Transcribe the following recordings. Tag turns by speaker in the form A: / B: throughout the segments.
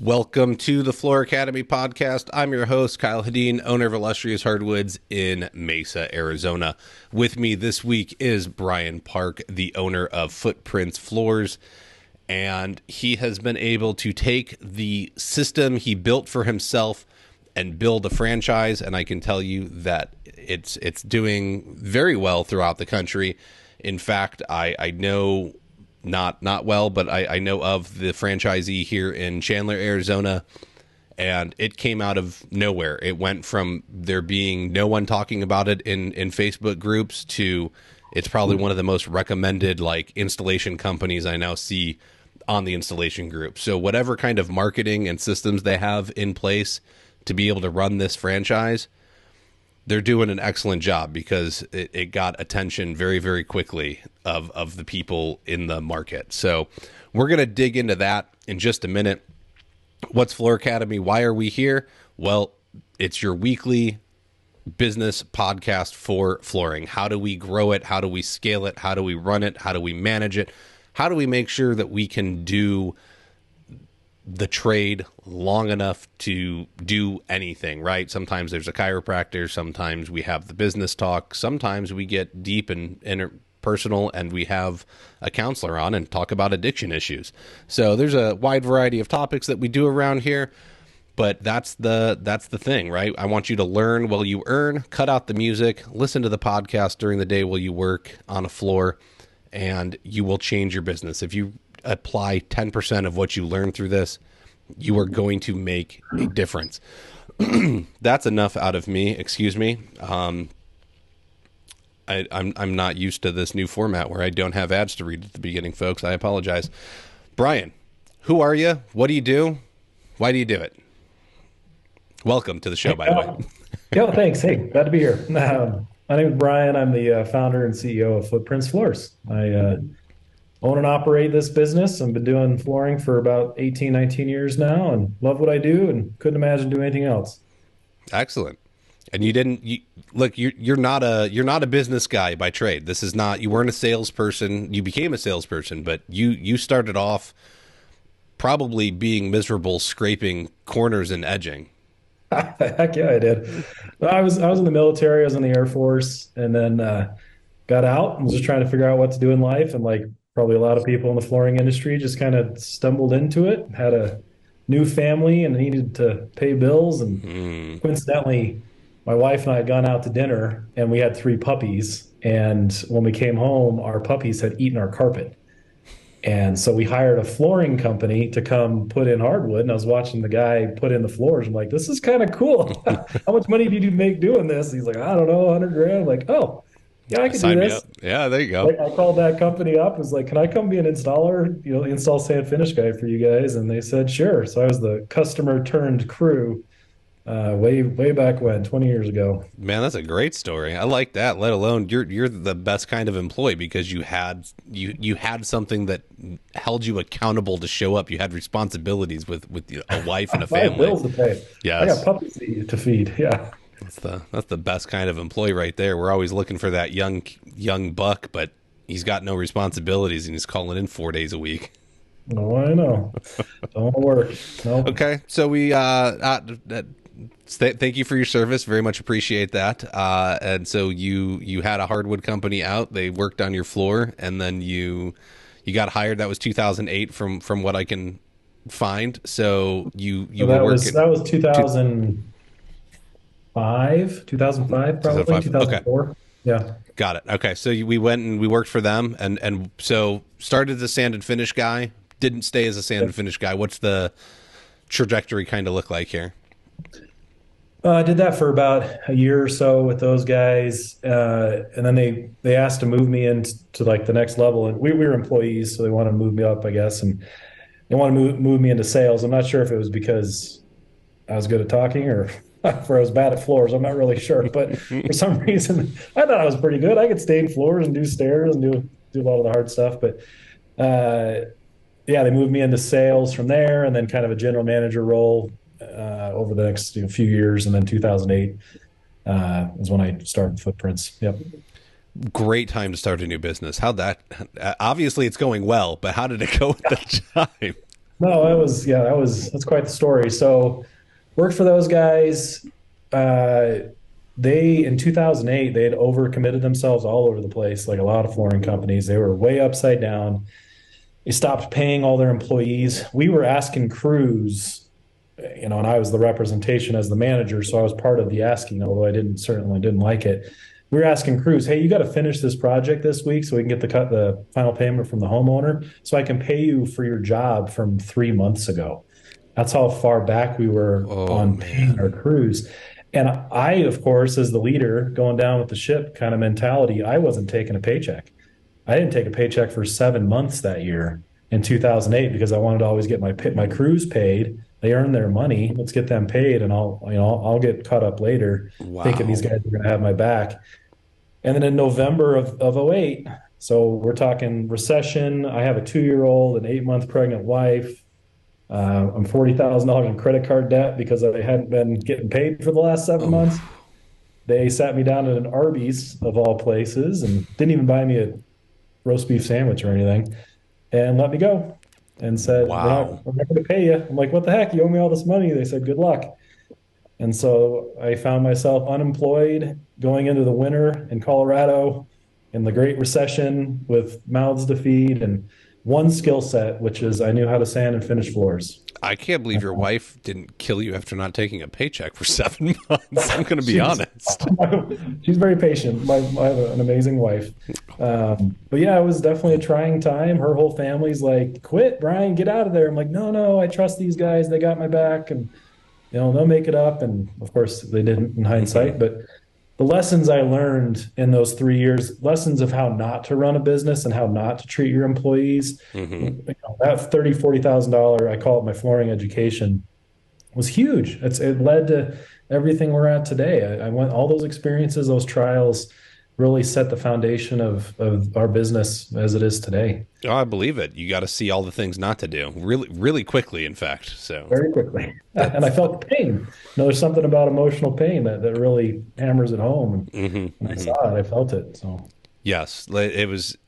A: Welcome to the Floor Academy podcast. I'm your host, Kyle Hedin, owner of Illustrious Hardwoods in Mesa, Arizona. With me this week is Bryan Park, the owner of Footprints Floors, and he has been able to take the system he built for himself and build a franchise, and I can tell you that it's doing very well throughout the country. In fact, I know not well, but I know of the franchisee here in Chandler, Arizona, and it came out of nowhere. It went from there being no one talking about it in Facebook groups to it's probably one of the most recommended like installation companies I now see on the installation group. So whatever kind of marketing and systems they have in place to be able to run this franchise, they're doing an excellent job because it got attention very, very quickly of the people in the market. So we're going to dig into that in just a minute. What's Floor Academy? Why are we here? Well, it's your weekly business podcast for flooring. How do we grow it? How do we scale it? How do we run it? How do we manage it? How do we make sure that we can do the trade long enough to do anything, right? Sometimes there's a chiropractor, sometimes we have the business talk, sometimes we get deep and interpersonal and we have a counselor on and talk about addiction issues. So there's a wide variety of topics that we do around here, but that's the thing, right? I want you to learn while you earn, cut out the music, listen to the podcast during the day while you work on a floor, and you will change your business. If you apply 10% of what you learn through this, you are going to make a difference. That's enough out of me. Excuse me. I'm not used to this new format where I don't have ads to read at the beginning, folks. I apologize. Bryan, who are you? What do you do? Why do you do it? Welcome to the show, by the way.
B: Yo, thanks. Hey, glad to be here. My name is Bryan. I'm the founder and CEO of Footprints Floors. I own and operate this business. I've been doing flooring for about 18, 19 years now and love what I do and couldn't imagine doing anything else.
A: Excellent. And you're not a business guy by trade. This is not, you weren't a salesperson. You became a salesperson, but you started off probably being miserable, scraping corners and edging.
B: Heck yeah, I did. I was in the military. I was in the Air Force and then got out and was just trying to figure out what to do in life. And like probably a lot of people in the flooring industry just kind of stumbled into it, had a new family and needed to pay bills. And coincidentally, my wife and I had gone out to dinner and we had 3 puppies. And when we came home, our puppies had eaten our carpet. And so we hired a flooring company to come put in hardwood. And I was watching the guy put in the floors. I'm like, this is kind of cool. How much money did you make doing this? He's like, I don't know, 100 grand. I'm like, oh, yeah, I can do this.
A: Yeah, there you go.
B: Like, I called that company up. Was like, can I come be an installer, install sand finish guy for you guys? And they said, sure. So I was the customer turned crew way back when, 20 years ago.
A: Man, that's a great story. I like that. Let alone you're the best kind of employee because you had something that held you accountable to show up. You had responsibilities with a wife and a family.
B: I have bills to pay.
A: Yes.
B: I got puppies to feed. Yeah.
A: That's the best kind of employee right there. We're always looking for that young buck, but he's got no responsibilities and he's calling in 4 days a week.
B: Oh, I know. Don't work. Nope.
A: Okay, so we thank you for your service. Very much appreciate that. And so you had a hardwood company out. They worked on your floor, and then you got hired. That was 2008, from what I can find. So you were working.
B: That was 2005 probably. 2004.
A: Okay.
B: Yeah.
A: Got it. Okay, so we went and we worked for them, and so started as a sand and finish guy. Didn't stay as a sand and finish guy. What's the trajectory kind of look like here?
B: I did that for about a year or so with those guys, and then they asked to move me into like the next level. And we were employees, so they wanted to move me up, I guess, and they wanted to move me into sales. I'm not sure if it was because I was good at talking or if I was bad at floors. I'm not really sure, but for some reason, I thought I was pretty good. I could stain floors and do stairs and do a lot of the hard stuff, but. Yeah, they moved me into sales from there, and then kind of a general manager role over the next few years, and then 2008 is when I started Footprints. Yep.
A: Great time to start a new business. How'd that? Obviously, it's going well, but how did it go at the time?
B: No, that's quite the story. So worked for those guys. Uh, they in 2008 they had overcommitted themselves all over the place, like a lot of flooring companies. They were way upside down. They stopped paying all their employees. We were asking crews, and I was the representation as the manager, so I was part of the asking, although I didn't like it. We were asking crews, hey, you got to finish this project this week so we can get the final payment from the homeowner, so I can pay you for your job from 3 months ago. That's how far back we were
A: Oh
B: on paying our
A: man.
B: crews. And I, of course, as the leader going down with the ship kind of mentality, I wasn't taking a paycheck. I didn't take a paycheck for 7 months that year in 2008 because I wanted to always get my crews paid. They earn their money. Let's get them paid, and I'll get caught up later, thinking these
A: Wow.
B: guys are going to have my back. And then in November of '08, so we're talking recession. I have a 2 year old, an 8 month pregnant wife. I'm $40,000 in credit card debt because I hadn't been getting paid for the last 7 months.
A: Oh,
B: They sat me down at an Arby's of all places and didn't even buy me a roast beef sandwich or anything and let me go and said,
A: wow.
B: we're not going to pay you. I'm like, what the heck? You owe me all this money. They said, good luck. And so I found myself unemployed going into the winter in Colorado in the Great Recession with mouths to feed and one skill set, which is I knew how to sand and finish floors.
A: I can't believe your wife didn't kill you after not taking a paycheck for 7 months. I'm going to be
B: she's
A: honest.
B: she's very patient. I have an amazing wife. But yeah, it was definitely a trying time. Her whole family's like, "Quit, Brian, get out of there." I'm like, "No, no, I trust these guys. They got my back, and they'll make it up." And of course, they didn't in
A: Hmm.
B: hindsight. But the lessons I learned in those 3 years, lessons of how not to run a business and how not to treat your employees,
A: Hmm.
B: that 30, $40,000, I call it my flooring education, was huge. It led to everything we're at today. I went all those experiences, those trials really set the foundation of our business as it is today
A: Oh, I believe it. You got to see all the things not to do really, really quickly, in fact. So
B: very quickly. And I
A: that's,
B: felt the pain. There's something about emotional pain that really hammers it home. And
A: hmm,
B: when I
A: hmm.
B: saw it, I felt it. So,
A: Yes, it was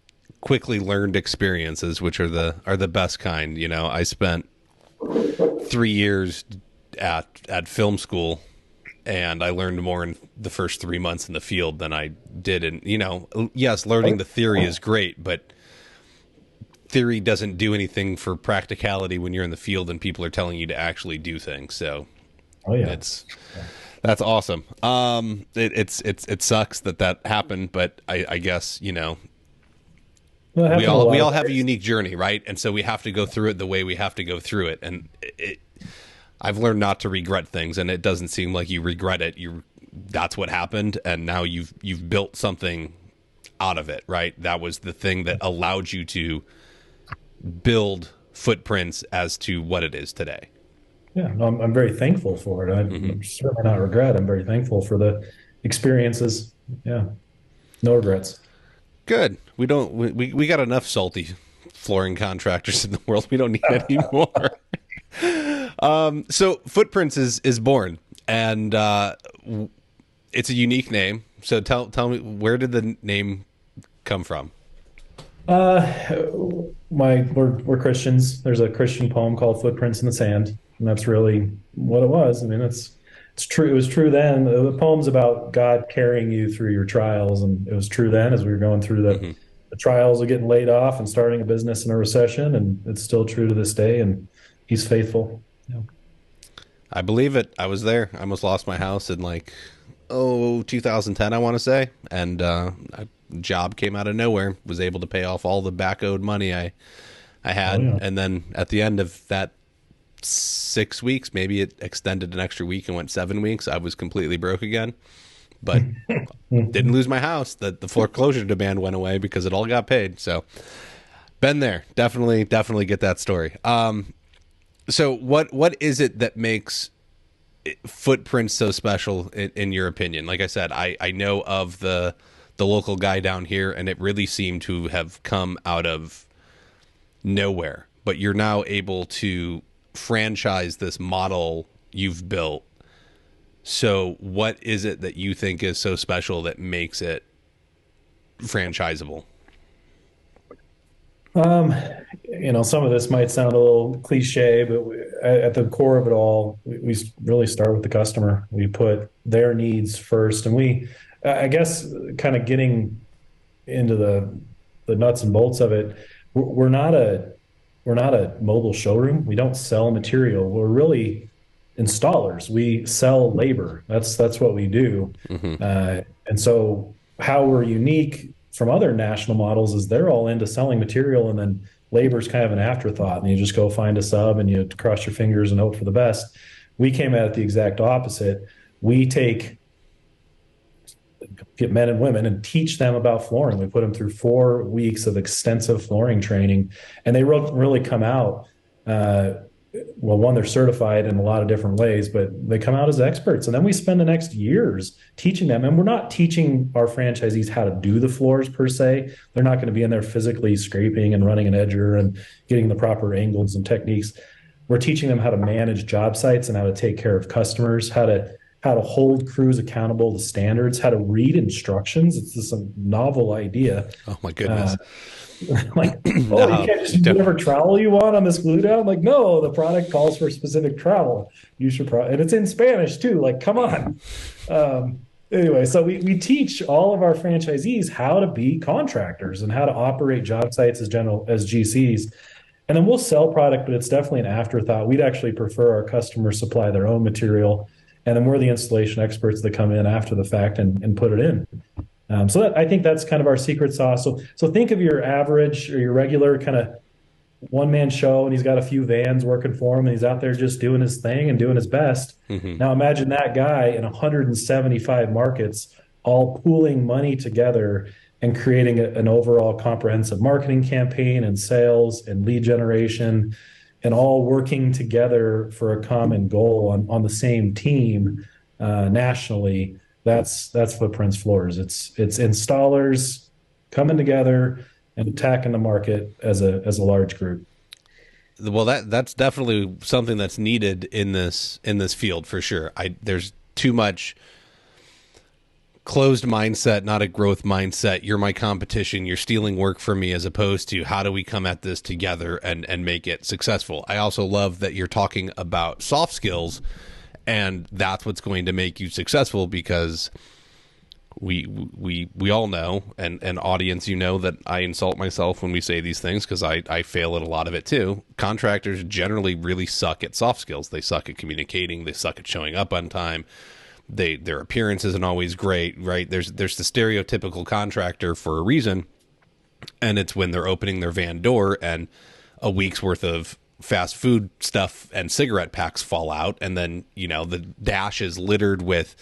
A: quickly learned experiences, which are the best kind. I spent 3 years at film school, and I learned more in the first 3 months in the field than I did in. Yes, learning the theory is great, but theory doesn't do anything for practicality when you're in the field and people are telling you to actually do things. So
B: oh, yeah.
A: it's that's awesome. It sucks that happened, but I guess
B: Well, it
A: we
B: happened a
A: all
B: lot
A: we
B: of
A: all have a
B: ways.
A: unique journey, right? And so we have to go through it the way we have to go through it. And I've learned not to regret things, and it doesn't seem like you regret it. That's what happened, and now you've built something out of it, right? That was the thing that allowed you to build footprints as to what it is today.
B: Yeah, no, I'm very thankful for it.
A: Hmm.
B: I'm certainly not regret. I'm very thankful for the experiences. Yeah, no regrets.
A: Good. We don't. We got enough salty flooring contractors in the world. We don't need any more. So Footprints is born, and it's a unique name. So tell me, where did the name come from?
B: We're Christians. There's a Christian poem called "Footprints in the Sand," and that's really what it was. I mean, it's true. It was true then. The poem's about God carrying you through your trials, and it was true then as we were going through
A: Hmm.
B: the trials of getting laid off and starting a business in a recession, and it's still true to this day. And He's faithful. Yeah.
A: I believe it. I was there. I almost lost my house in 2010, I want to say, and a job came out of nowhere. Was able to pay off all the back owed money I
B: Oh
A: had,
B: yeah.
A: and then at the end of that 6 weeks, maybe it extended an extra week and went 7 weeks. I was completely broke again, but didn't lose my house. The foreclosure demand went away because it all got paid. So been there. Definitely get that story. So what is it that makes Footprints so special in your opinion? Like I said, I know of the local guy down here, and it really seemed to have come out of nowhere. But you're now able to franchise this model you've built. So what is it that you think is so special that makes it franchisable?
B: Um, some of this might sound a little cliche, but at the core of it all, we really start with the customer. We put their needs first, and I guess, kind of getting into the nuts and bolts of it, we're not a mobile showroom. We don't sell material. We're really installers. We sell labor. That's what we do.
A: Hmm.
B: And so how we're unique from other national models is they're all into selling material, and then labor is kind of an afterthought. And you just go find a sub and you cross your fingers and hope for the best. We came at it the exact opposite. We get men and women and teach them about flooring. We put them through 4 weeks of extensive flooring training, and they really come out. Uh, well, one, they're certified in a lot of different ways, but they come out as experts. And then we spend the next years teaching them. And we're not teaching our franchisees how to do the floors per se. They're not going to be in there physically scraping and running an edger and getting the proper angles and techniques. We're teaching them how to manage job sites and how to take care of customers, how to hold crews accountable to standards, how to read instructions. It's just a novel idea.
A: Oh my goodness.
B: Like, oh, you
A: No,
B: can't just use whatever trowel you want on this glue down. Like, no, the product calls for a specific trowel. You should and it's in Spanish too. Like, come on. Anyway, so we teach all of our franchisees how to be contractors and how to operate job sites as GCs. And then we'll sell product, but it's definitely an afterthought. We'd actually prefer our customers supply their own material, and then we're the installation experts that come in after the fact and put it in. I think that's kind of our secret sauce. So think of your average or your regular kind of one man show, and he's got a few vans working for him, and he's out there just doing his thing and doing his best.
A: hmm
B: Now imagine that guy in 175 markets, all pooling money together and creating an overall comprehensive marketing campaign and sales and lead generation, and all working together for a common goal on the same team, nationally. That's Footprints Floors. It's installers coming together and attacking the market as a large group.
A: Well, that's definitely something that's needed in this field for sure. There's too much closed mindset, not a growth mindset. You're my competition. You're stealing work from me, as opposed to how do we come at this together and make it successful. I also love that you're talking about soft skills, and that's what's going to make you successful, because we all know, and audience, that I insult myself when we say these things, because I fail at a lot of it too. Contractors generally really suck at soft skills. They suck at communicating. They suck at showing up on time. Their appearance isn't always great, right? There's the stereotypical contractor for a reason, and it's when they're opening their van door and a week's worth of fast food stuff and cigarette packs fall out, and then the dash is littered with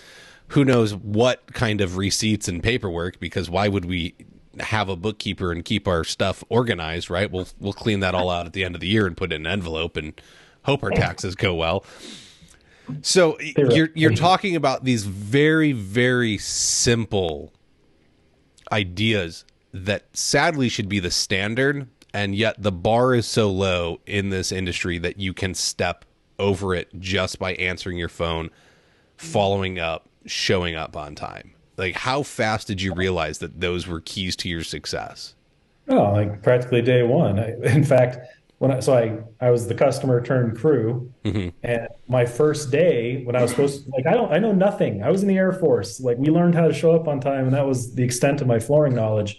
A: who knows what kind of receipts and paperwork, because why would we have a bookkeeper and keep our stuff organized, right? We'll clean that all out at the end of the year and put it in an envelope and hope our taxes go well. So you're talking about these very, very simple ideas that sadly should be the standard, and yet the bar is so low in this industry that you can step over it just by answering your phone, following up, showing up on time. Like, how fast did you realize that those were keys to your success?
B: Oh, like practically day one. In fact, I was the customer turned crew,
A: Hmm.
B: and my first day when I was supposed to, like, I know nothing. I was in the Air Force. Like, we learned how to show up on time, and that was the extent of my flooring knowledge.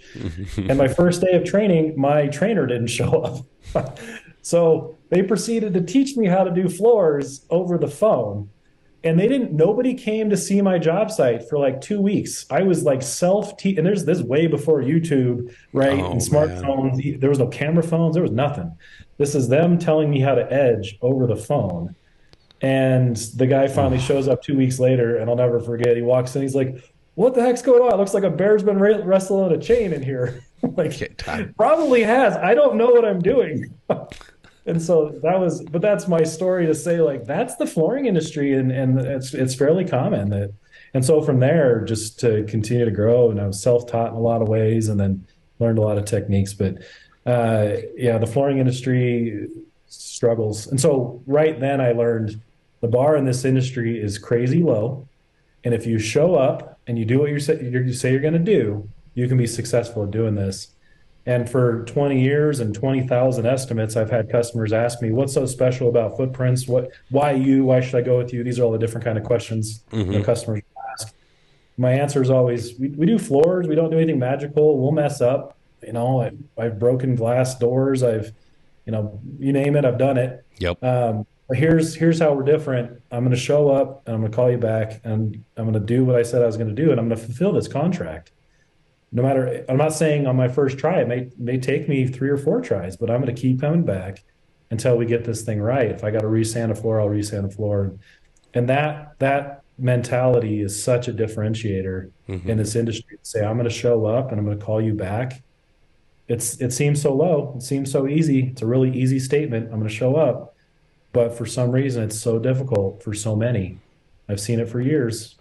B: And my first day of training, my trainer didn't show up. So they proceeded to teach me how to do floors over the phone. And nobody came to see my job site for like 2 weeks. I was like and this way before YouTube, right? And
A: Oh man.
B: smartphones. There was no camera phones. There was nothing. This is them telling me how to edge over the phone. And the guy finally shows up 2 weeks later, and I'll never forget. He walks in. He's like, "What the heck's going on? It looks like a bear's been wrestling a chain in here." Like,
A: Okay, time.
B: probably has. I don't know what I'm doing. And so but that's my story to say, like, that's the flooring industry, and it's fairly common and so from there, just to continue to grow, and I was self-taught in a lot of ways, and then learned a lot of techniques. But yeah, the flooring industry struggles. And so right then I learned the bar in this industry is crazy low. And if you show up and you do what you say you're going to do, you can be successful at doing this. And for 20 years and 20,000 estimates, I've had customers ask me, what's so special about footprints? Why you? Why should I go with you? These are all the different kind of questions,
A: Mm-hmm.
B: customers ask. My answer is always, we do floors. We don't do anything magical. We'll mess up. I've broken glass doors. You name it, I've done it.
A: Yep.
B: But here's how we're different. I'm going to show up and I'm going to call you back and I'm going to do what I said I was going to do and I'm going to fulfill this contract. No matter, I'm not saying on my first try, it may take me 3 or 4 tries, but I'm going to keep coming back until we get this thing right. If I got to resand a floor, I'll resand a floor. And that mentality is such a differentiator
A: Mm-hmm.
B: in this industry. To say I'm going to show up and I'm going to call you back. It seems so low. It seems so easy. It's a really easy statement. I'm going to show up, but for some reason, it's so difficult for so many. I've seen it for years,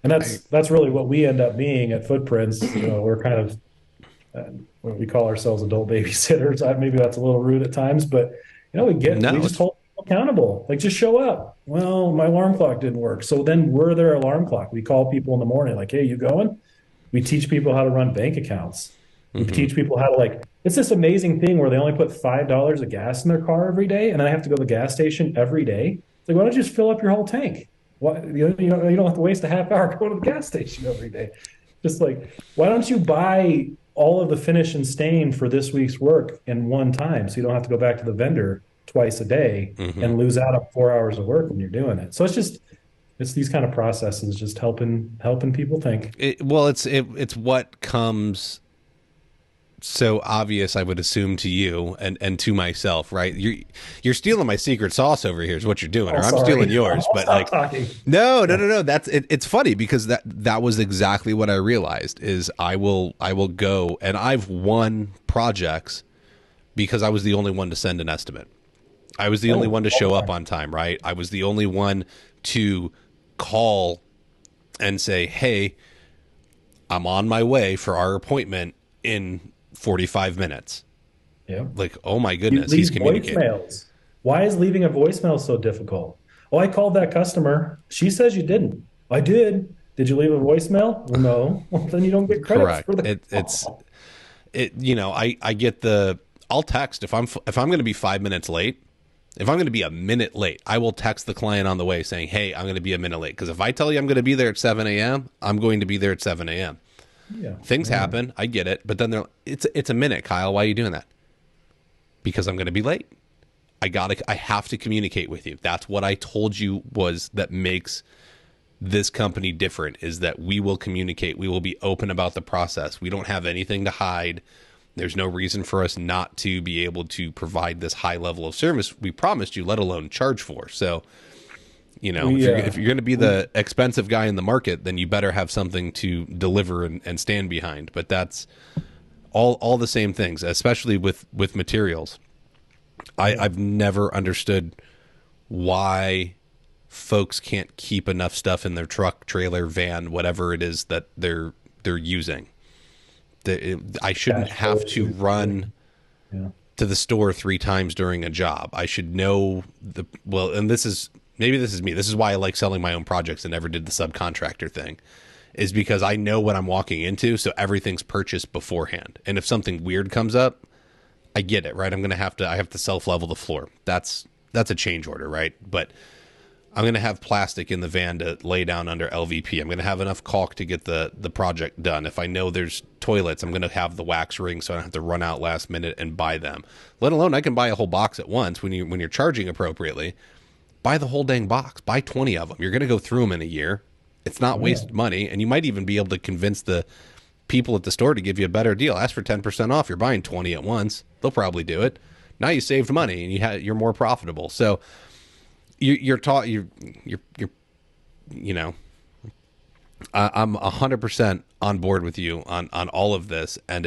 B: and
A: I,
B: that's really what we end up being at Footprints. We're kind of what we call ourselves adult babysitters. Maybe that's a little rude at times, but we
A: no,
B: just
A: it's
B: hold people accountable. Like just show up. Well, my alarm clock didn't work, so then we're their alarm clock. We call people in the morning, like, "Hey, you going?" We teach people how to run bank accounts. We
A: mm-hmm.
B: teach people how to it's this amazing thing where they only put $5 of gas in their car every day, and then I have to go to the gas station every day. It's like, why don't you just fill up your whole tank? Why, you don't have to waste a half hour going to the gas station every day. Just like, why don't you buy all of the finish and stain for this week's work in one time so you don't have to go back to the vendor twice a day
A: Mm-hmm.
B: and lose out on 4 hours of work when you're doing it. So it's these kind of processes just helping people think.
A: It's what comes so obvious, I would assume, to you and to myself, right? You're stealing my secret sauce over here is what you're doing,
B: Oh,
A: or I'm
B: sorry.
A: stealing yours.
B: I'll
A: But
B: stop talking.
A: no. That's it. It's funny because that was exactly what I realized is I will go, and I've won projects because I was the only one to send an estimate. I was the only one to show up on time, right? I was the only one to call and say, "Hey, I'm on my way for our appointment in 45 minutes."
B: Yeah.
A: Like, oh my
B: You
A: goodness, he's
B: leave
A: communicating.
B: voicemails. Why is leaving a voicemail so difficult? Oh, I called that customer. She says you didn't. I did. Did you leave a voicemail? Well, no. Well, then you don't get credit
A: Correct.
B: for the
A: It's
B: call.
A: it. I get I'll text if I'm going to be 5 minutes late. If I'm going to be a minute late, I will text the client on the way saying, "Hey, I'm going to be a minute late." Because if I tell you I'm going to be there at 7 a.m., I'm going to be there at 7 a.m.
B: Yeah.
A: Things
B: Yeah.
A: happen. I get it. But then it's a minute, Kyle. Why are you doing that? Because I'm going to be late. I have to communicate with you. That's what I told you that makes this company different is that we will communicate. We will be open about the process. We don't have anything to hide. There's no reason for us not to be able to provide this high level of service we promised you, let alone charge for. So, if you're going to be the expensive guy in the market, then you better have something to deliver and stand behind. But that's all the same things, especially with materials. I've never understood why folks can't keep enough stuff in their truck, trailer, van, whatever it is that they're using. I shouldn't have to run
B: Yeah.
A: to the store 3 times during a job. I should know and this is me. This is why I like selling my own projects and never did the subcontractor thing, is because I know what I'm walking into. So everything's purchased beforehand. And if something weird comes up, I get it, right? I have to self level the floor. That's a change order, right? But I'm going to have plastic in the van to lay down under LVP. I'm going to have enough caulk to get the project done. If I know there's toilets, I'm going to have the wax ring so I don't have to run out last minute and buy them. Let alone I can buy a whole box at once when you're charging appropriately. Buy the whole dang box. Buy 20 of them. You're going to go through them in a year. It's not wasted money, and you might even be able to convince the people at the store to give you a better deal. Ask for 10% off. You're buying 20 at once. They'll probably do it. Now you saved money and you're more profitable. So you're taught I'm 100% on board with you on all of this, and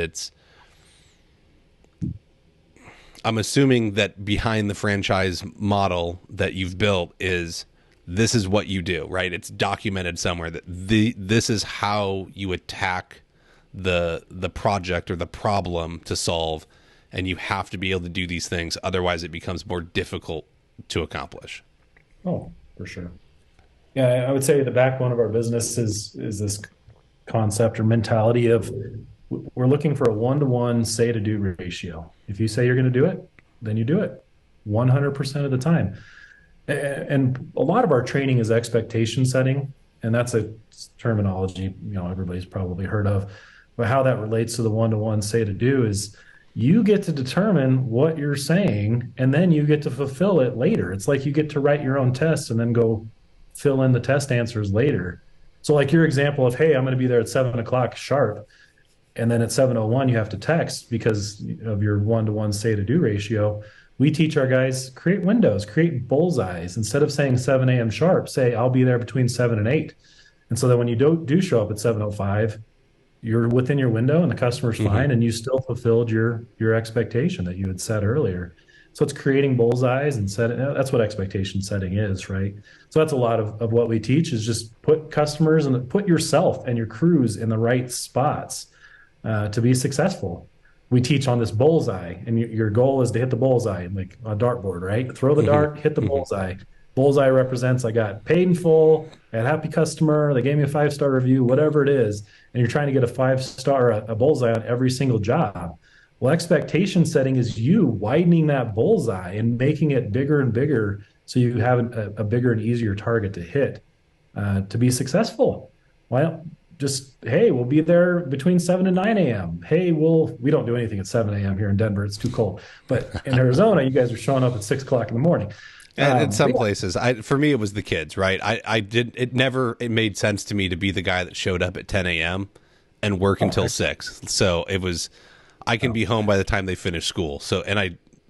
A: I'm assuming that behind the franchise model that you've built this is what you do, right? It's documented somewhere that this is how you attack the project or the problem to solve, and you have to be able to do these things, otherwise it becomes more difficult to accomplish.
B: Oh, for sure. Yeah, I would say the backbone of our business is this concept or mentality of we're looking for a 1-to-1 say to do ratio. If you say you're going to do it, then you do it 100% of the time. And a lot of our training is expectation setting, and that's a terminology everybody's probably heard of. But how that relates to the 1-to-1 say to do is you get to determine what you're saying, and then you get to fulfill it later. It's like you get to write your own tests and then go fill in the test answers later. So, like your example of, hey, I'm going to be there at 7 o'clock sharp, and then at 7:01 you have to text because of your 1-to-1 say to do ratio. We teach our guys create windows, create bullseyes. Instead of saying 7 a.m. sharp, say I'll be there between 7 and 8. And so that when you do show up at 7:05, you're within your window and the customer's fine, and you still fulfilled your expectation that you had set earlier. So it's creating bullseyes and set. That's what expectation setting is, right? So that's a lot of what we teach is just put customers and put yourself and your crews in the right spots to be successful. We teach on this bullseye, and your goal is to hit the bullseye, like a dartboard, right? Throw the dart, hit the bullseye. Bullseye represents I got paid in full, I had a happy customer, they gave me a 5-star review, whatever it is, and you're trying to get a 5-star, a bullseye on every single job. Well, expectation setting is you widening that bullseye and making it bigger and bigger so you have a bigger and easier target to hit to be successful. Well, just, hey, we'll be there between 7 and 9 a.m. Hey, we don't do anything at 7 a.m. here in Denver. It's too cold. But in Arizona, you guys are showing up at 6 o'clock in the morning.
A: And in some places, for me, it was the kids, right? It made sense to me to be the guy that showed up at 10 a.m. and work until 6. So it was, I can be home by the time they finish school. So,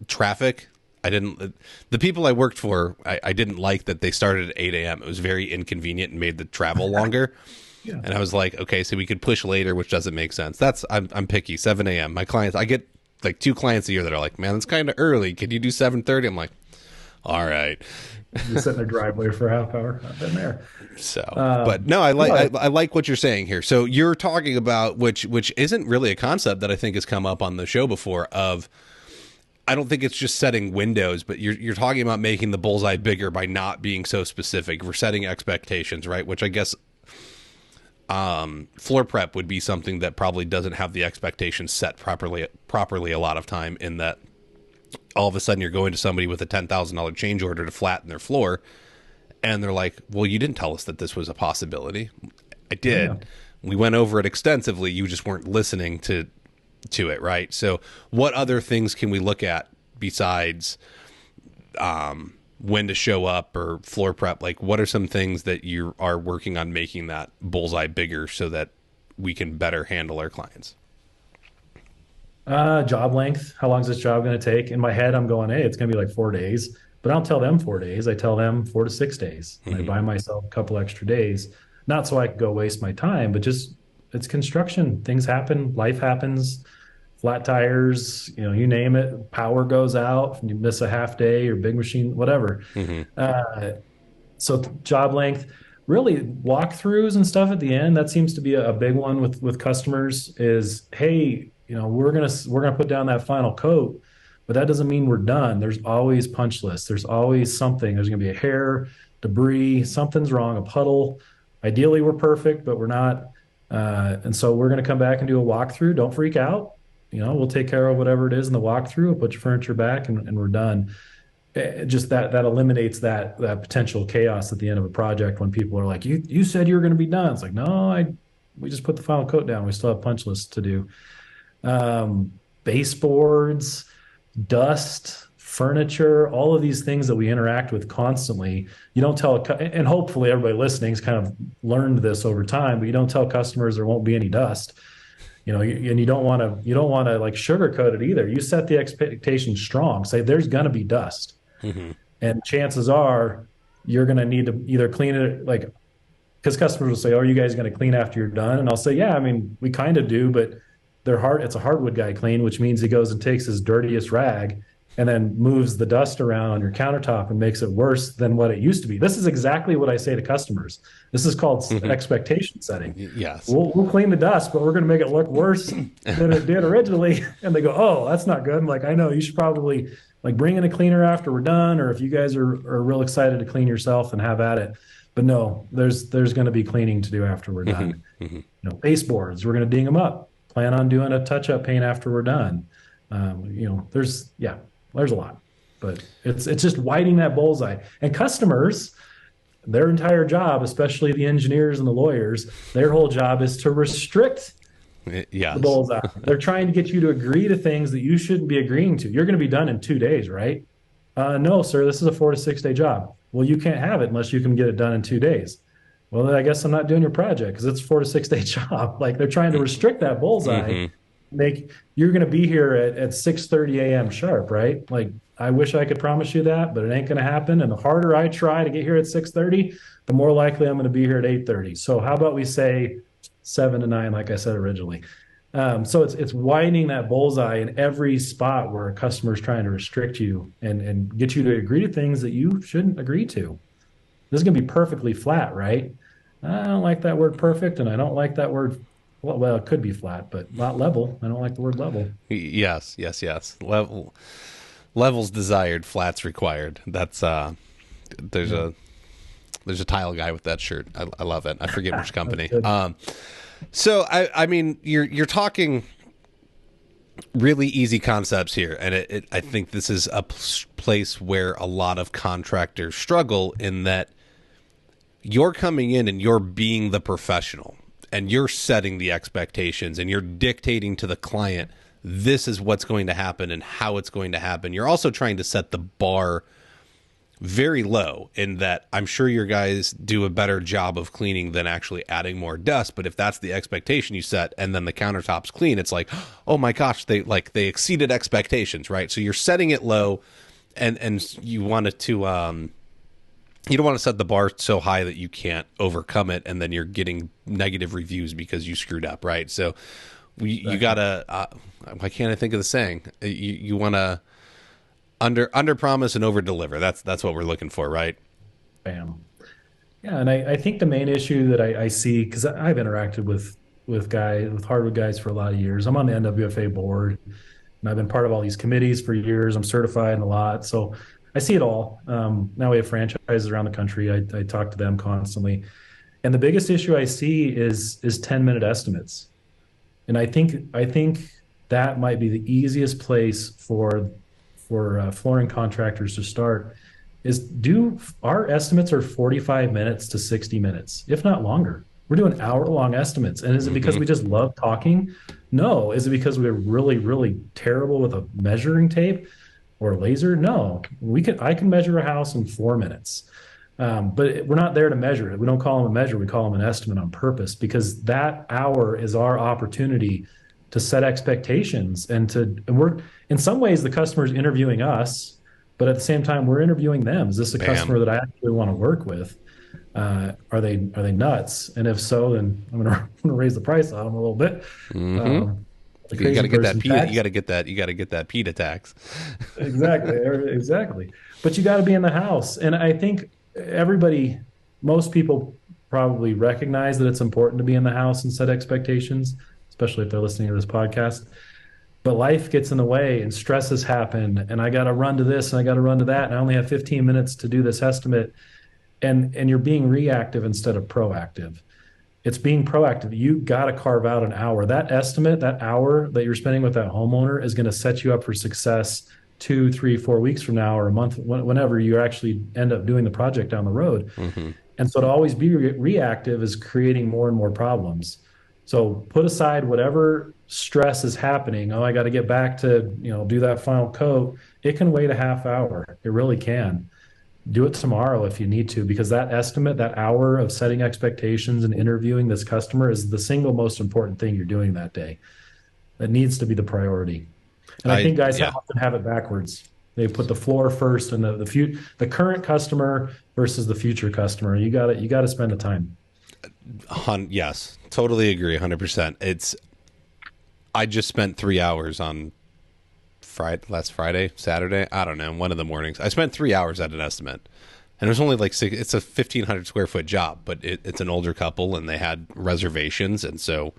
A: traffic, the people I worked for, I didn't like that they started at 8 a.m. It was very inconvenient and made the travel longer. Yeah. And I was like, okay, so we could push later, which doesn't make sense. I'm picky, 7 a.m. My clients, I get like 2 clients a year that are like, man, it's kind of early. Can you do 7:30? I'm like, all right.
B: You sit in their driveway for a half hour. I've been there.
A: So, but no, I like what you're saying here. So you're talking about, which isn't really a concept that I think has come up on the show before, of, I don't think it's just setting windows, but you're talking about making the bullseye bigger by not being so specific. We're setting expectations, right? Which I guess floor prep would be something that probably doesn't have the expectations set properly a lot of time, in that all of a sudden you're going to somebody with a $10,000 change order to flatten their floor, and they're like, well, you didn't tell us that this was a possibility. I did. Yeah. We went over it extensively. You just weren't listening to it, right? So what other things can we look at besides when to show up or floor prep? Like, what are some things that you are working on making that bullseye bigger so that we can better handle our clients?
B: Job length. How long is this job going to take? In my head, I'm going, hey, it's going to be like 4 days, but I don't tell them 4 days. I tell them 4 to 6 days. And I buy myself a couple extra days, not so I can go waste my time, but just, it's construction. Things happen. Life happens. Flat tires, you name it. Power goes out. You miss a half day or big machine, whatever. So job length, really walkthroughs and stuff at the end. That seems to be a big one with customers. Is, hey, we're gonna put down that final coat, but that doesn't mean we're done. There's always punch lists. There's always something. There's gonna be a hair, debris, something's wrong, a puddle. Ideally, we're perfect, but we're not. And so we're gonna come back and do a walkthrough. Don't freak out. We'll take care of whatever it is in the walkthrough. We'll put your furniture back, and we're done. Just that eliminates that potential chaos at the end of a project when people are like, you said you were going to be done. It's like, no, we just put the final coat down. We still have punch lists to do. Baseboards, dust, furniture, all of these things that we interact with constantly. You don't tell, and hopefully everybody listening has kind of learned this over time, but you don't tell customers there won't be any dust. And you don't want to like sugarcoat it either. You set the expectation strong. Say there's going to be dust, and chances are you're going to need to either clean it, like, because customers will say, "Oh, are you guys going to clean after you're done?" And I'll say, "Yeah, I mean, we kind of do, but it's a hardwood guy clean, which means he goes and takes his dirtiest rag and then moves the dust around on your countertop and makes it worse than what it used to be." This is exactly what I say to customers. This is called expectation setting.
A: Yes.
B: We'll clean the dust, but we're going to make it look worse than it did originally. And they go, "Oh, that's not good." I'm like, I know, you should probably like bring in a cleaner after we're done, or if you guys are real excited to clean yourself, and have at it. But no, there's going to be cleaning to do after we're done. Baseboards, we're going to ding them up. plan on doing a touch-up paint after we're done. There's a lot, but it's just widening that bullseye. And customers, their entire job, especially the engineers and the lawyers, their whole job is to restrict the
A: Yes.
B: bullseye. They're trying to get you to agree to things that you shouldn't be agreeing to. You're going to be done in 2 days, right? No, sir, this is a 4 to 6 day job. Well, you can't have it unless you can get it done in 2 days. Well, then I guess I'm not doing your project because it's a 4 to 6 day job. Like they're trying to restrict that bullseye.
A: Hmm.
B: Make you're going to be here at 6:30 a.m. sharp, right? Like I wish I could promise you that, but it ain't going to happen. And the harder I try to get here at 6:30, the more likely I'm going to be here at 8:30. So how about we say 7 to 9, like I said originally? So it's widening that bullseye in every spot where a customer is trying to restrict you and get you to agree to things that you shouldn't agree to. This is going to be perfectly flat, right? I don't like that word perfect, and I don't like that word. Well, it could be flat, but not level. I don't like the word level.
A: Yes, yes, yes. Levels desired, flats required. That's there's
B: Yeah,
A: a tile guy with that shirt. I love it. I forget which
B: that's
A: company.
B: good.
A: So I mean, you're talking really easy concepts here, and I think this is a place where a lot of contractors struggle in that you're coming in and you're being the professional and you're setting the expectations and you're dictating to the client this is what's going to happen and how it's going to happen. You're also trying to set the bar very low in that I'm sure your guys do a better job of cleaning than actually adding more dust. But if that's the expectation you set and then the countertop's clean, it's like, oh my gosh, they exceeded expectations, right? So you're setting it low and you want it to, you don't want to set the bar so high that you can't overcome it. And then you're getting negative reviews because you screwed up. Right. So you gotta, why can't I think of the saying? You want to, under promise and over deliver. That's what we're looking for, right?
B: Bam. Yeah, and I think the main issue that I see because I've interacted with hardwood guys for a lot of years. I'm on the NWFA board, and I've been part of all these committees for years. I'm certified in a lot, so I see it all. Now we have franchises around the country. I talk to them constantly, and the biggest issue I see is 10-minute estimates. And I think that might be the easiest place for flooring contractors to start is do our estimates are 45 minutes to 60 minutes, if not longer. We're doing hour-long estimates. And is it because
A: Hmm.
B: we just love talking? No. Is it because we're really, really terrible with a measuring tape or laser? No. I can measure a house in 4 minutes. But we're not there to measure it. We don't call them a measure. We call them an estimate on purpose because that hour is our opportunity to set expectations and we're in some ways the customer is interviewing us, but at the same time we're interviewing them. Is this a
A: Bam.
B: customer that I actually want to work with? Are they nuts? And if so, then I'm gonna raise the price on them a little bit.
A: Hmm.
B: Um, the
A: You got
B: crazy
A: to get that
B: person
A: PETA.
B: tax.
A: You got to get that PETA tax.
B: Exactly, exactly. But you got to be in the house, and I think everybody, most people probably recognize that it's important to be in the house and set expectations, especially if they're listening to this podcast. But life gets in the way, and stresses happen, and I got to run to this, and I got to run to that, and I only have 15 minutes to do this estimate, and you're being reactive instead of proactive. It's being proactive. You got to carve out an hour. That estimate, that hour that you're spending with that homeowner is going to set you up for success 2, 3, 4 weeks from now or a month, whenever you actually end up doing the project down the road.
A: Hmm.
B: And so to always be reactive is creating more and more problems. So put aside whatever stress is happening. Oh, I got to get back to, do that final coat. It can wait a half hour. It really can. Do it tomorrow if you need to, because that estimate, that hour of setting expectations and interviewing this customer is the single most important thing you're doing that day. That needs to be the priority. And I think guys
A: Yeah.
B: often have it backwards. They put the floor first and the current customer versus the future customer. You got to spend the time.
A: Yes, totally agree. 100%. I just spent 3 hours on last Friday, Saturday. I don't know. One of the mornings. I spent 3 hours at an estimate. And it was only like it's a 1,500 square foot job, but it's an older couple and they had reservations. And so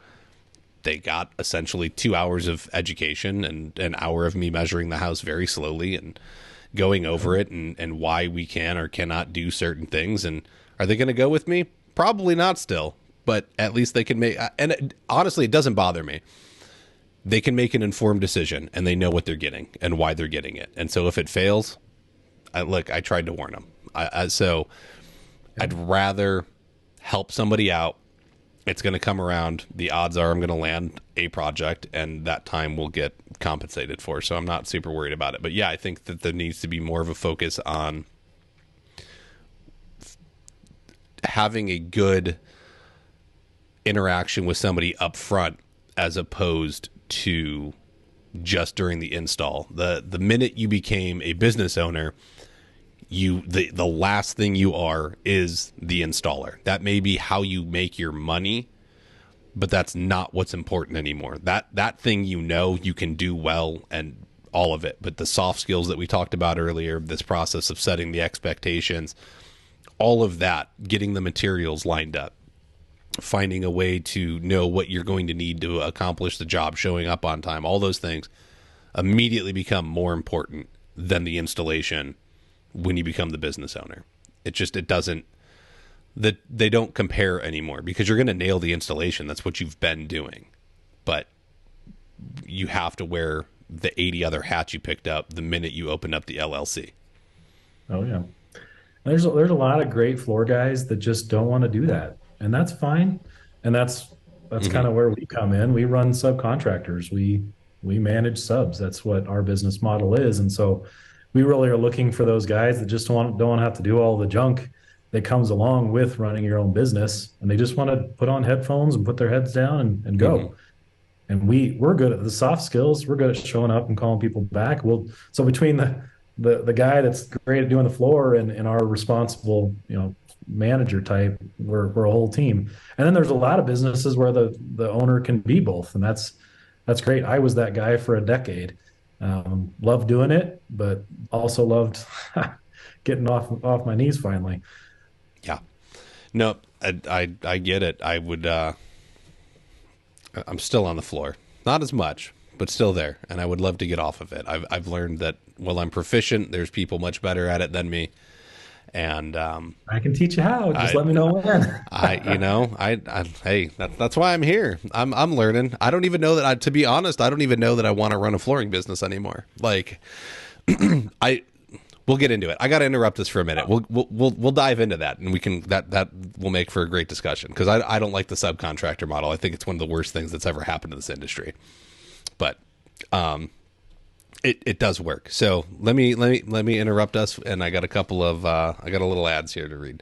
A: they got essentially 2 hours of education and an hour of me measuring the house very slowly and going over it and why we can or cannot do certain things. And are they going to go with me? Probably not still, but at least they can make, and honestly, it doesn't bother me. they can make an informed decision and they know what they're getting and why they're getting it. And so if it fails, I tried to warn them. I'd rather help somebody out. It's going to come around. The odds are I'm going to land a project and that time will get compensated for. So I'm not super worried about it. But yeah, I think that there needs to be more of a focus on having a good interaction with somebody up front as opposed to just during the install. The minute you became a business owner, the last thing you are is the installer. That may be how you make your money, but that's not what's important anymore. That thing you can do well and all of it. But the soft skills that we talked about earlier, this process of setting the expectations, all of that, getting the materials lined up, finding a way to know what you're going to need to accomplish the job, showing up on time, all those things immediately become more important than the installation when you become the business owner. It doesn't, that they don't compare anymore because you're going to nail the installation. That's what you've been doing, but you have to wear the 80 other hats you picked up the minute you open up the LLC.
B: Oh yeah. There's a lot of great floor guys that just don't want to do that, and that's fine. And that's kind of where we come in. We run subcontractors. We manage subs. That's what our business model is. And so we really are looking for those guys that just don't want to have to do all the junk that comes along with running your own business, and they just want to put on headphones and put their heads down and go. And we're good at the soft skills. We're good at showing up and calling people back. So between the guy that's great at doing the floor and our responsible, manager type, we're a whole team. And then there's a lot of businesses where the owner can be both, and that's great. I was that guy for a decade. Loved doing it, but also loved getting off my knees finally.
A: Yeah, no, I get it. I would. I'm still on the floor, not as much, but still there, and I would love to get off of it. I've learned that while I'm proficient, there's people much better at it than me, and
B: I can teach you how. Just let me know when.
A: Hey, that's why I'm here. I'm learning. I don't even know that. To be honest, I don't even know that I want to run a flooring business anymore. Like, we'll get into it. I got to interrupt this for a minute. We'll dive into that, and we can that will make for a great discussion because I don't like the subcontractor model. I think it's one of the worst things that's ever happened to this industry. But it does work. So let me interrupt us, and I got a little ads here to read.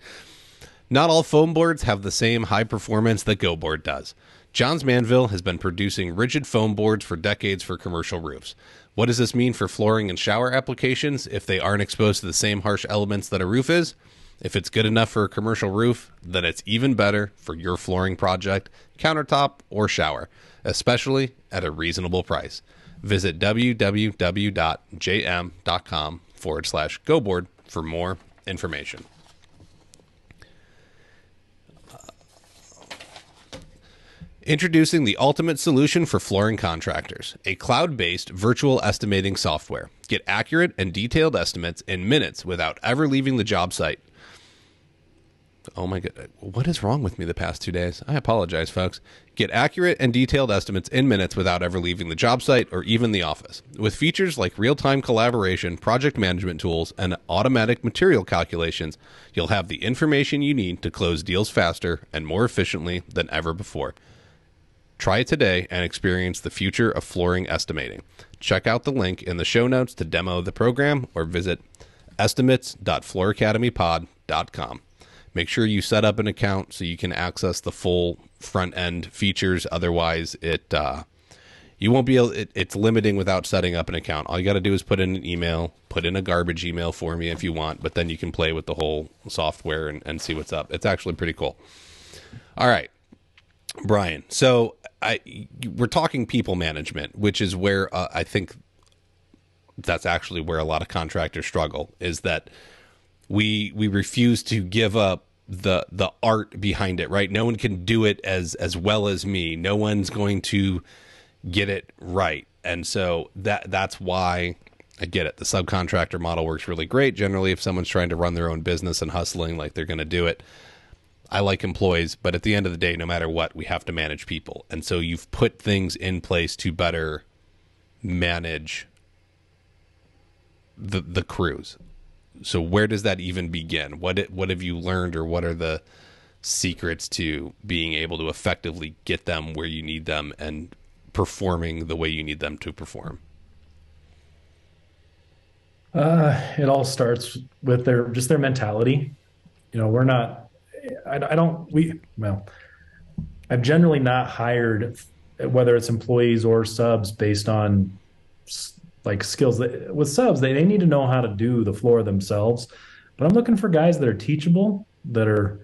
A: Not all foam boards have the same high performance that Go Board does. Johns Manville has been producing rigid foam boards for decades for commercial roofs. What does this mean for flooring and shower applications if they aren't exposed to the same harsh elements that a roof is? If it's good enough for a commercial roof, then it's even better for your flooring project, countertop, or shower, especially at a reasonable price. Visit www.jm.com/GoBoard for more information. Introducing the ultimate solution for flooring contractors, a cloud-based virtual estimating software. Get accurate and detailed estimates in minutes without ever leaving the job site. Oh my God, what is wrong with me the past 2 days? I apologize, folks. Get accurate and detailed estimates in minutes without ever leaving the job site or even the office. With features like real-time collaboration, project management tools, and automatic material calculations, you'll have the information you need to close deals faster and more efficiently than ever before. Try it today and experience the future of flooring estimating. Check out the link in the show notes to demo the program or visit estimates.flooracademypod.com. Make sure you set up an account so you can access the full front end features. Otherwise, you won't be able. It's limiting without setting up an account. All you got to do is put in an email, put in a garbage email for me if you want, but then you can play with the whole software and see what's up. It's actually pretty cool. All right, Brian. So we're talking people management, which is where I think that's actually where a lot of contractors struggle, is that we refuse to give up the art behind it, right? No one can do it as well as me. No one's going to get it right. And so that's why I get it. The subcontractor model works really great. Generally, if someone's trying to run their own business and hustling like they're going to do it, I like employees, but at the end of the day, no matter what, we have to manage people. And so you've put things in place to better manage the crews. So where does that even begin? What have you learned, or what are the secrets to being able to effectively get them where you need them and performing the way you need them to perform?
B: It all starts with their mentality. We're not. I don't. I've generally not hired, whether it's employees or subs, based on like skills. With subs, they need to know how to do the floor themselves. But I'm looking for guys that are teachable, they're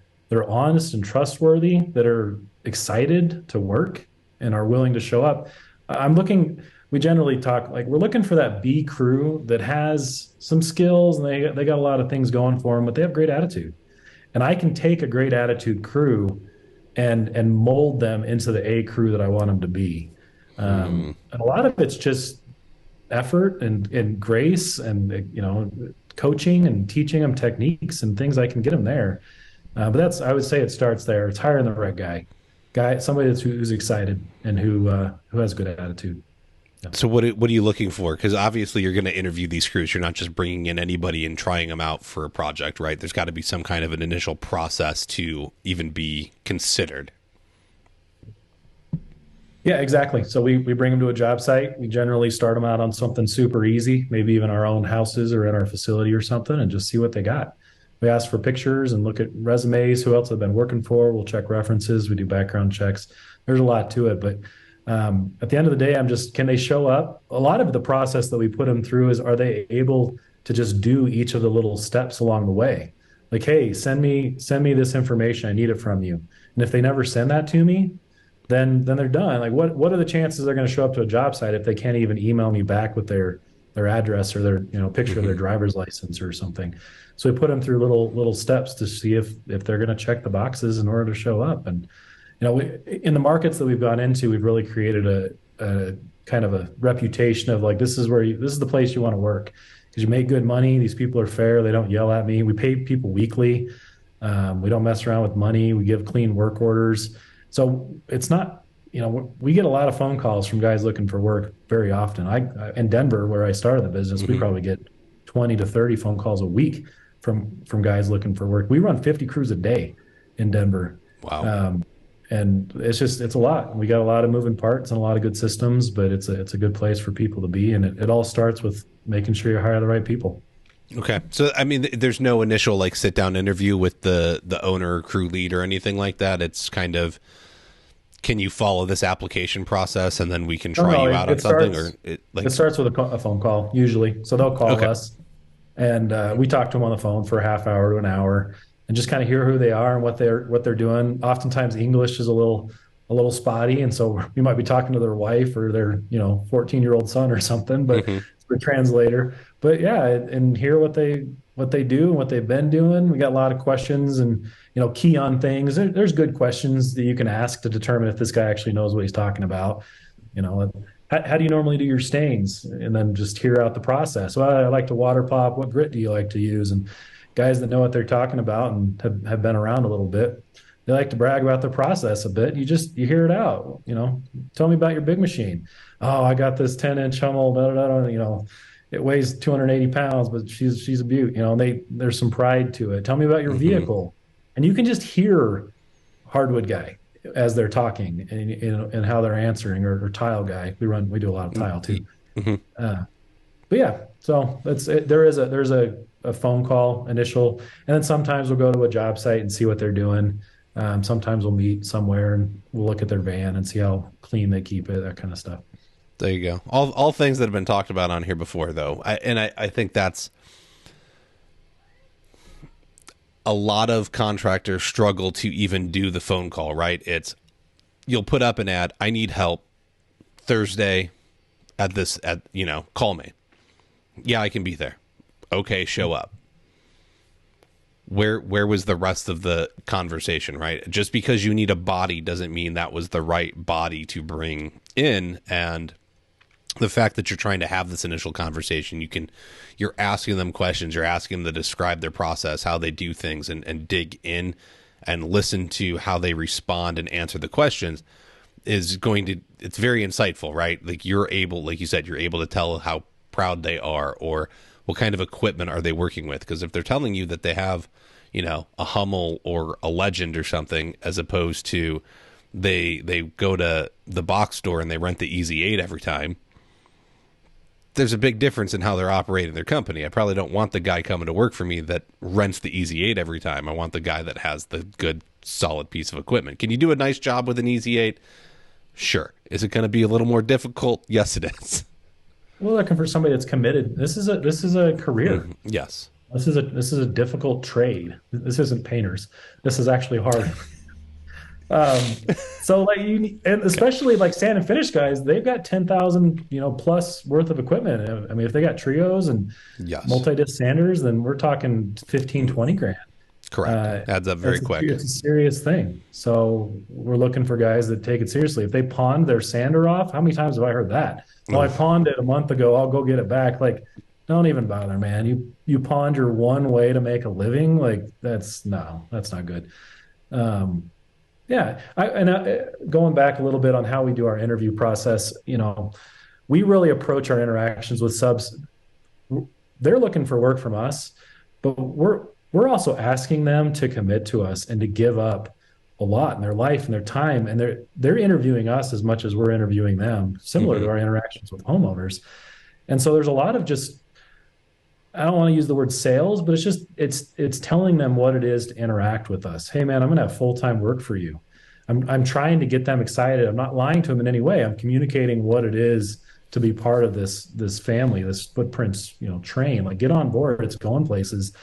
B: honest and trustworthy, that are excited to work and are willing to show up. I'm looking. We generally talk like we're looking for that B crew that has some skills and they got a lot of things going for them, but they have great attitude. And I can take a great attitude crew and mold them into the A crew that I want them to be. And a lot of it's just effort and grace and coaching and teaching them techniques and things I can get them there. But I would say it starts there. It's hiring the right guy, somebody who's excited and who has good attitude. Yeah.
A: So what are you looking for? Because obviously you're going to interview these crews. You're not just bringing in anybody and trying them out for a project, right? There's got to be some kind of an initial process to even be considered.
B: Yeah, exactly. So we bring them to a job site. We generally start them out on something super easy, maybe even our own houses or in our facility or something, and just see what they got. We ask for pictures and look at resumes, who else they've been working for. We'll check references. We do background checks. There's a lot to it, but at the end of the day, can they show up? A lot of the process that we put them through is, are they able to just do each of the little steps along the way? Like, hey, send me this information. I need it from you. And if they never send that to me, then they're done. Like, what are the chances they're going to show up to a job site if they can't even email me back with their address or their picture of their driver's license or something? So we put them through little steps to see if they're going to check the boxes in order to show up. And in the markets that we've gone into, we've really created a kind of a reputation of like, this is the place you want to work because you make good money. These people are fair. They don't yell at me. We pay people weekly. We don't mess around with money. We give clean work orders. So it's not, we get a lot of phone calls from guys looking for work very often. In Denver, where I started the business, we probably get 20 to 30 phone calls a week from guys looking for work. We run 50 crews a day in Denver.
A: Wow.
B: And it's a lot. We got a lot of moving parts and a lot of good systems, but it's a good place for people to be. And it all starts with making sure you hire the right people.
A: Okay. So, I mean, there's no initial like sit down interview with the owner or crew lead or anything like that. It's kind of, can you follow this application process and then we can try you out on something? Or
B: it starts with a phone call usually. So they'll call us and we talk to them on the phone for a half hour to an hour and just kind of hear who they are and what they're doing. Oftentimes English is a little spotty. And so we might be talking to their wife or their, 14-year-old son or something, but it's a translator. But yeah, and hear what they do and what they've been doing. We got a lot of questions and, key on things. There's good questions that you can ask to determine if this guy actually knows what he's talking about. How do you normally do your stains? And then just hear out the process. Well, I like to water pop. What grit do you like to use? And guys that know what they're talking about and have been around a little bit, they like to brag about the process a bit. You hear it out. Tell me about your big machine. Oh, I got this 10-inch Hummel. It weighs 280 pounds, but she's a beaut. There's some pride to it. Tell me about your vehicle, and you can just hear hardwood guy as they're talking and how they're answering, or tile guy. We do a lot of tile too. But yeah, so there's a phone call initial, and then sometimes we'll go to a job site and see what they're doing. Sometimes we'll meet somewhere and we'll look at their van and see how clean they keep it, that kind of stuff.
A: There you go. All things that have been talked about on here before, though. I think that's a lot of contractors struggle to even do the phone call, right? You'll put up an ad, I need help Thursday call me. Yeah, I can be there. Okay, show up. Where was the rest of the conversation, right? Just because you need a body doesn't mean that was the right body to bring in. And the fact that you're trying to have this initial conversation, you're asking them questions, you're asking them to describe their process, how they do things, and dig in and listen to how they respond and answer the questions is going to, it's very insightful, right? Like you're able, like you said, you're able to tell how proud they are or what kind of equipment are they working with. Because if they're telling you that they have, you know, a Hummel or a Legend or something, as opposed to they go to the box store and they rent the Easy 8 every time, there's a big difference in how they're operating their company. I probably don't want the guy coming to work for me that rents the Easy 8 every time. I want the guy that has the good, solid piece of equipment. Can you do a nice job with an Easy 8? Sure. Is it going to be a little more difficult? Yes, it is.
B: We're looking for somebody that's committed. This is a career.
A: Yes.
B: This is a difficult trade. This isn't painters. This is actually hard. Um, so like you, and especially like sand and finish guys, they've got 10,000, plus worth of equipment. I mean, if they got trios and
A: Yes.
B: multi-disc sanders, then we're talking 15, 20 grand.
A: Correct. Adds up very quick.
B: It's a serious thing. So we're looking for guys that take it seriously. If they pawned their sander off, how many times have I heard that? Well, I pawned it a month ago. I'll go get it back. Like, don't even bother, man. You pawned your one way to make a living. Like that's not good. Um, yeah, going back a little bit on how we do our interview process, we really approach our interactions with subs. They're looking for work from us, but we're also asking them to commit to us and to give up a lot in their life and their time, and they're interviewing us as much as we're interviewing them, similar to our interactions with homeowners. And so there's a lot of just, I don't want to use the word sales, but it's telling them what it is to interact with us. Hey man, I'm going to have full-time work for you. I'm trying to get them excited. I'm not lying to them in any way. I'm communicating what it is to be part of this family, this Footprints, train. Like get on board. It's going places.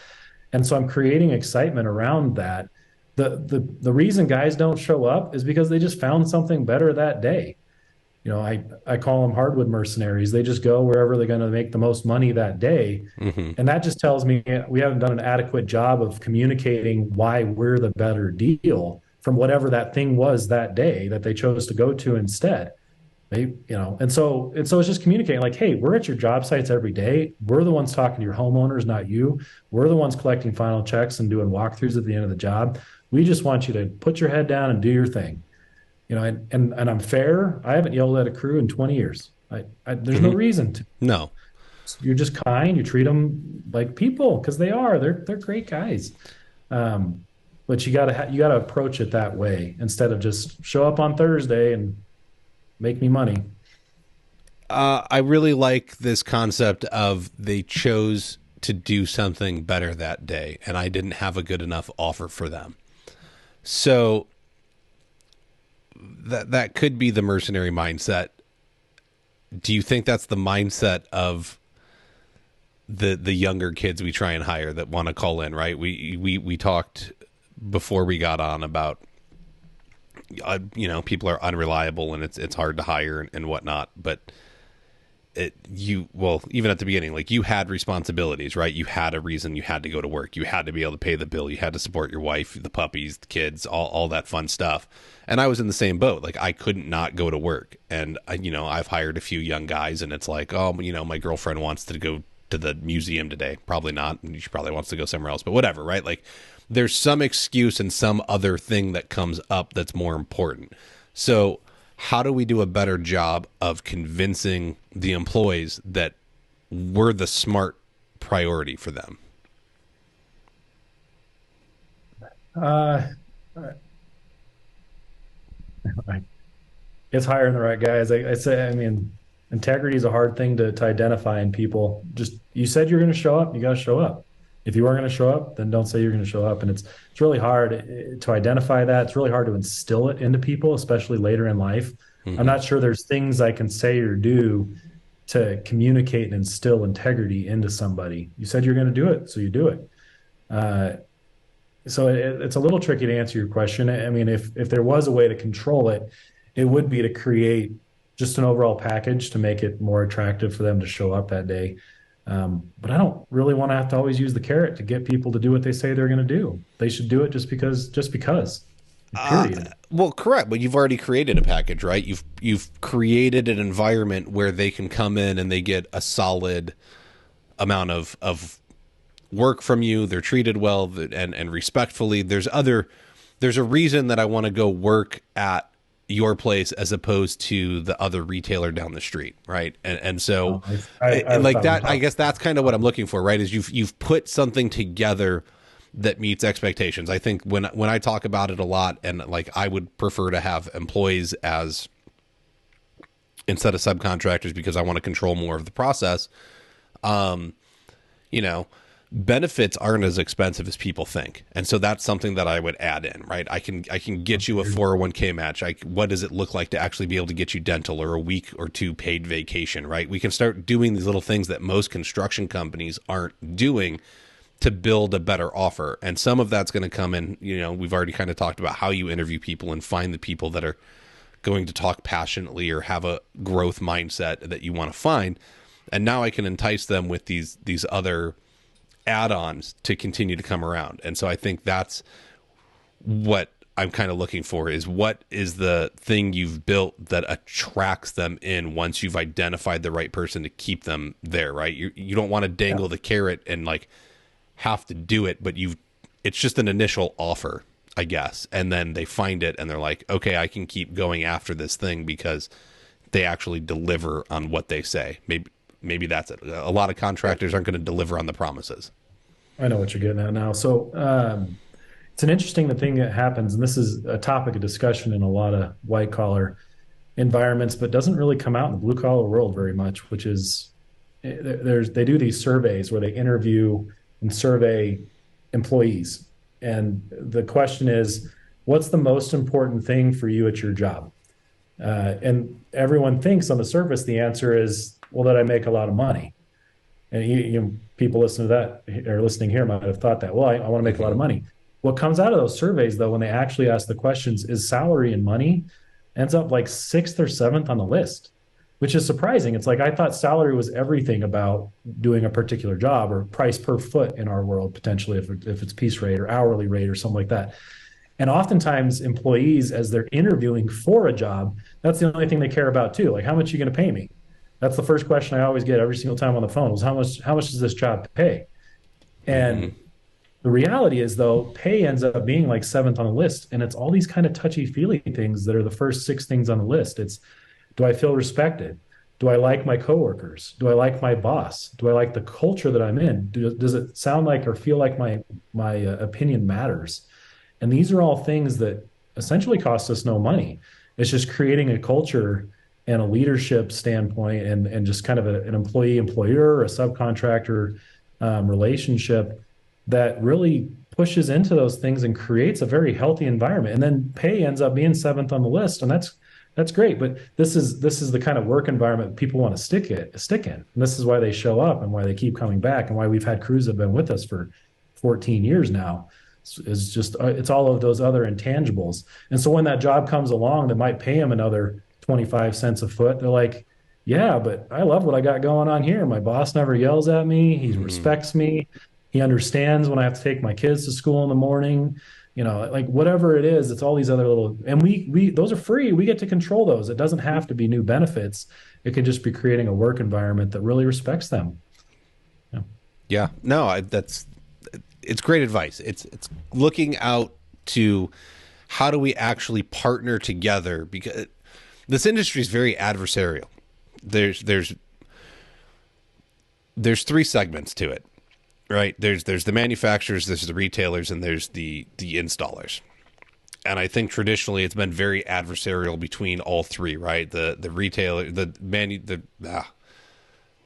B: And so I'm creating excitement around that. The reason guys don't show up is because they just found something better that day. I call them hardwood mercenaries. They just go wherever they're going to make the most money that day. And that just tells me we haven't done an adequate job of communicating why we're the better deal from whatever that thing was that day that they chose to go to instead. And so it's just communicating like, hey, we're at your job sites every day. We're the ones talking to your homeowners, not you. We're the ones collecting final checks and doing walkthroughs at the end of the job. We just want you to put your head down and do your thing. And I'm fair. I haven't yelled at a crew in 20 years. There's no reason to.
A: No.
B: You're just kind. You treat them like people because they're great guys. But you gotta approach it that way instead of just show up on Thursday and make me money.
A: I really like this concept of they chose to do something better that day, and I didn't have a good enough offer for them. So that could be the mercenary mindset. Do you think that's the mindset of the younger kids we try and hire that want to call in, right? We talked before we got on about people are unreliable and it's hard to hire and whatnot, but even at the beginning, like you had responsibilities, right? You had a reason you had to go to work. You had to be able to pay the bill. You had to support your wife, the puppies, the kids, all that fun stuff. And I was in the same boat. Like I couldn't not go to work. And I've hired a few young guys and it's like, oh, my girlfriend wants to go to the museum today. Probably not. She probably wants to go somewhere else, but whatever, right? Like there's some excuse and some other thing that comes up that's more important. So how do we do a better job of convincing the employees that we're the smart priority for them?
B: It's hiring the right guys. I say, I mean, integrity is a hard thing to identify in people. Just you said you're going to show up, you got to show up. If you weren't going to show up, then don't say you're going to show up. And it's really hard to identify that. It's really hard to instill it into people, especially later in life. I'm not sure there's things I can say or do to communicate and instill integrity into somebody. You said you're going to do it, so you do it. So it's a little tricky to answer your question. I mean, if there was a way to control it, it would be to create just an overall package to make it more attractive for them to show up that day. But I don't really want to have to always use the carrot to get people to do what they say they're going to do. They should do it just because. Period.
A: Well, correct, but you've already created a package, right? You've created an environment where they can come in and they get a solid amount of work from you. They're treated well and respectfully. There's other there's a reason that I want to go work at your place as opposed to the other retailer down the street, right? And so
B: I have a
A: like
B: thousand
A: that, I
B: thoughts.
A: guess that's kind of what I'm looking for, right? Is you've put something together that meets expectations. I think when I talk about it a lot, and like I would prefer to have employees as instead of subcontractors because I want to control more of the process. You know, benefits aren't as expensive as people think. And so that's something that I would add in, right? I can get you a 401k match. What does it look like to actually be able to get you dental or a week or two paid vacation, right? We can start doing these little things that most construction companies aren't doing to build a better offer. And some of that's going to come in, we've already kind of talked about how you interview people and find the people that are going to talk passionately or have a growth mindset that you want to find. And now I can entice them with these other add-ons to continue to come around. And so I think that's what I'm kind of looking for, is what is the thing you've built that attracts them in once you've identified the right person to keep them there, right? You don't want to dangle the carrot and like have to do it, but it's just an initial offer, I guess. And then they find it and they're like, okay, I can keep going after this thing because they actually deliver on what they say. Maybe that's it. A lot of contractors aren't going to deliver on the promises.
B: I know what you're getting at now. So it's an interesting thing that happens, and this is a topic of discussion in a lot of white collar environments, but doesn't really come out in the blue collar world very much, which is they do these surveys where they interview and survey employees. And the question is, what's the most important thing for you at your job? And everyone thinks on the surface, the answer is, well, that I make a lot of money. And people listening to that or listening here might have thought that, well, I want to make a lot of money. What comes out of those surveys, though, when they actually ask the questions, is salary and money ends up like sixth or seventh on the list, which is surprising. It's like, I thought salary was everything about doing a particular job, or price per foot in our world, potentially, if it's piece rate or hourly rate or something like that. And oftentimes employees, as they're interviewing for a job, that's the only thing they care about too. Like, how much are you going to pay me? That's the first question I always get every single time on the phone, is how much does this job pay? And the reality is, though, pay ends up being like seventh on the list. And it's all these kind of touchy-feely things that are the first six things on the list. It's, do I feel respected? Do I like my coworkers? Do I like my boss? Do I like the culture that I'm in? Does it sound like or feel like my opinion matters? And these are all things that essentially cost us no money. It's just creating a culture and a leadership standpoint, and just kind of an employee-employer, a subcontractor relationship that really pushes into those things and creates a very healthy environment. And then pay ends up being seventh on the list, and that's great. But this is the kind of work environment people want to stick in. And this is why they show up and why they keep coming back, and why we've had crews that have been with us for 14 years now. Is just it's all of those other intangibles. And so when that job comes along that might pay them another 25 cents a foot, they're like, yeah, but I love what I got going on here. My boss never yells at me. He respects me. He understands when I have to take my kids to school in the morning. Like whatever it is, it's all these other little, and we those are free. We get to control those. It doesn't have to be new benefits. It could just be creating a work environment that really respects them.
A: Yeah, no, it's great advice. It's looking out to how do we actually partner together, because this industry is very adversarial. There's three segments to it, right? There's the manufacturers, there's the retailers, and there's the installers. And I think traditionally it's been very adversarial between all three, right? The retailer,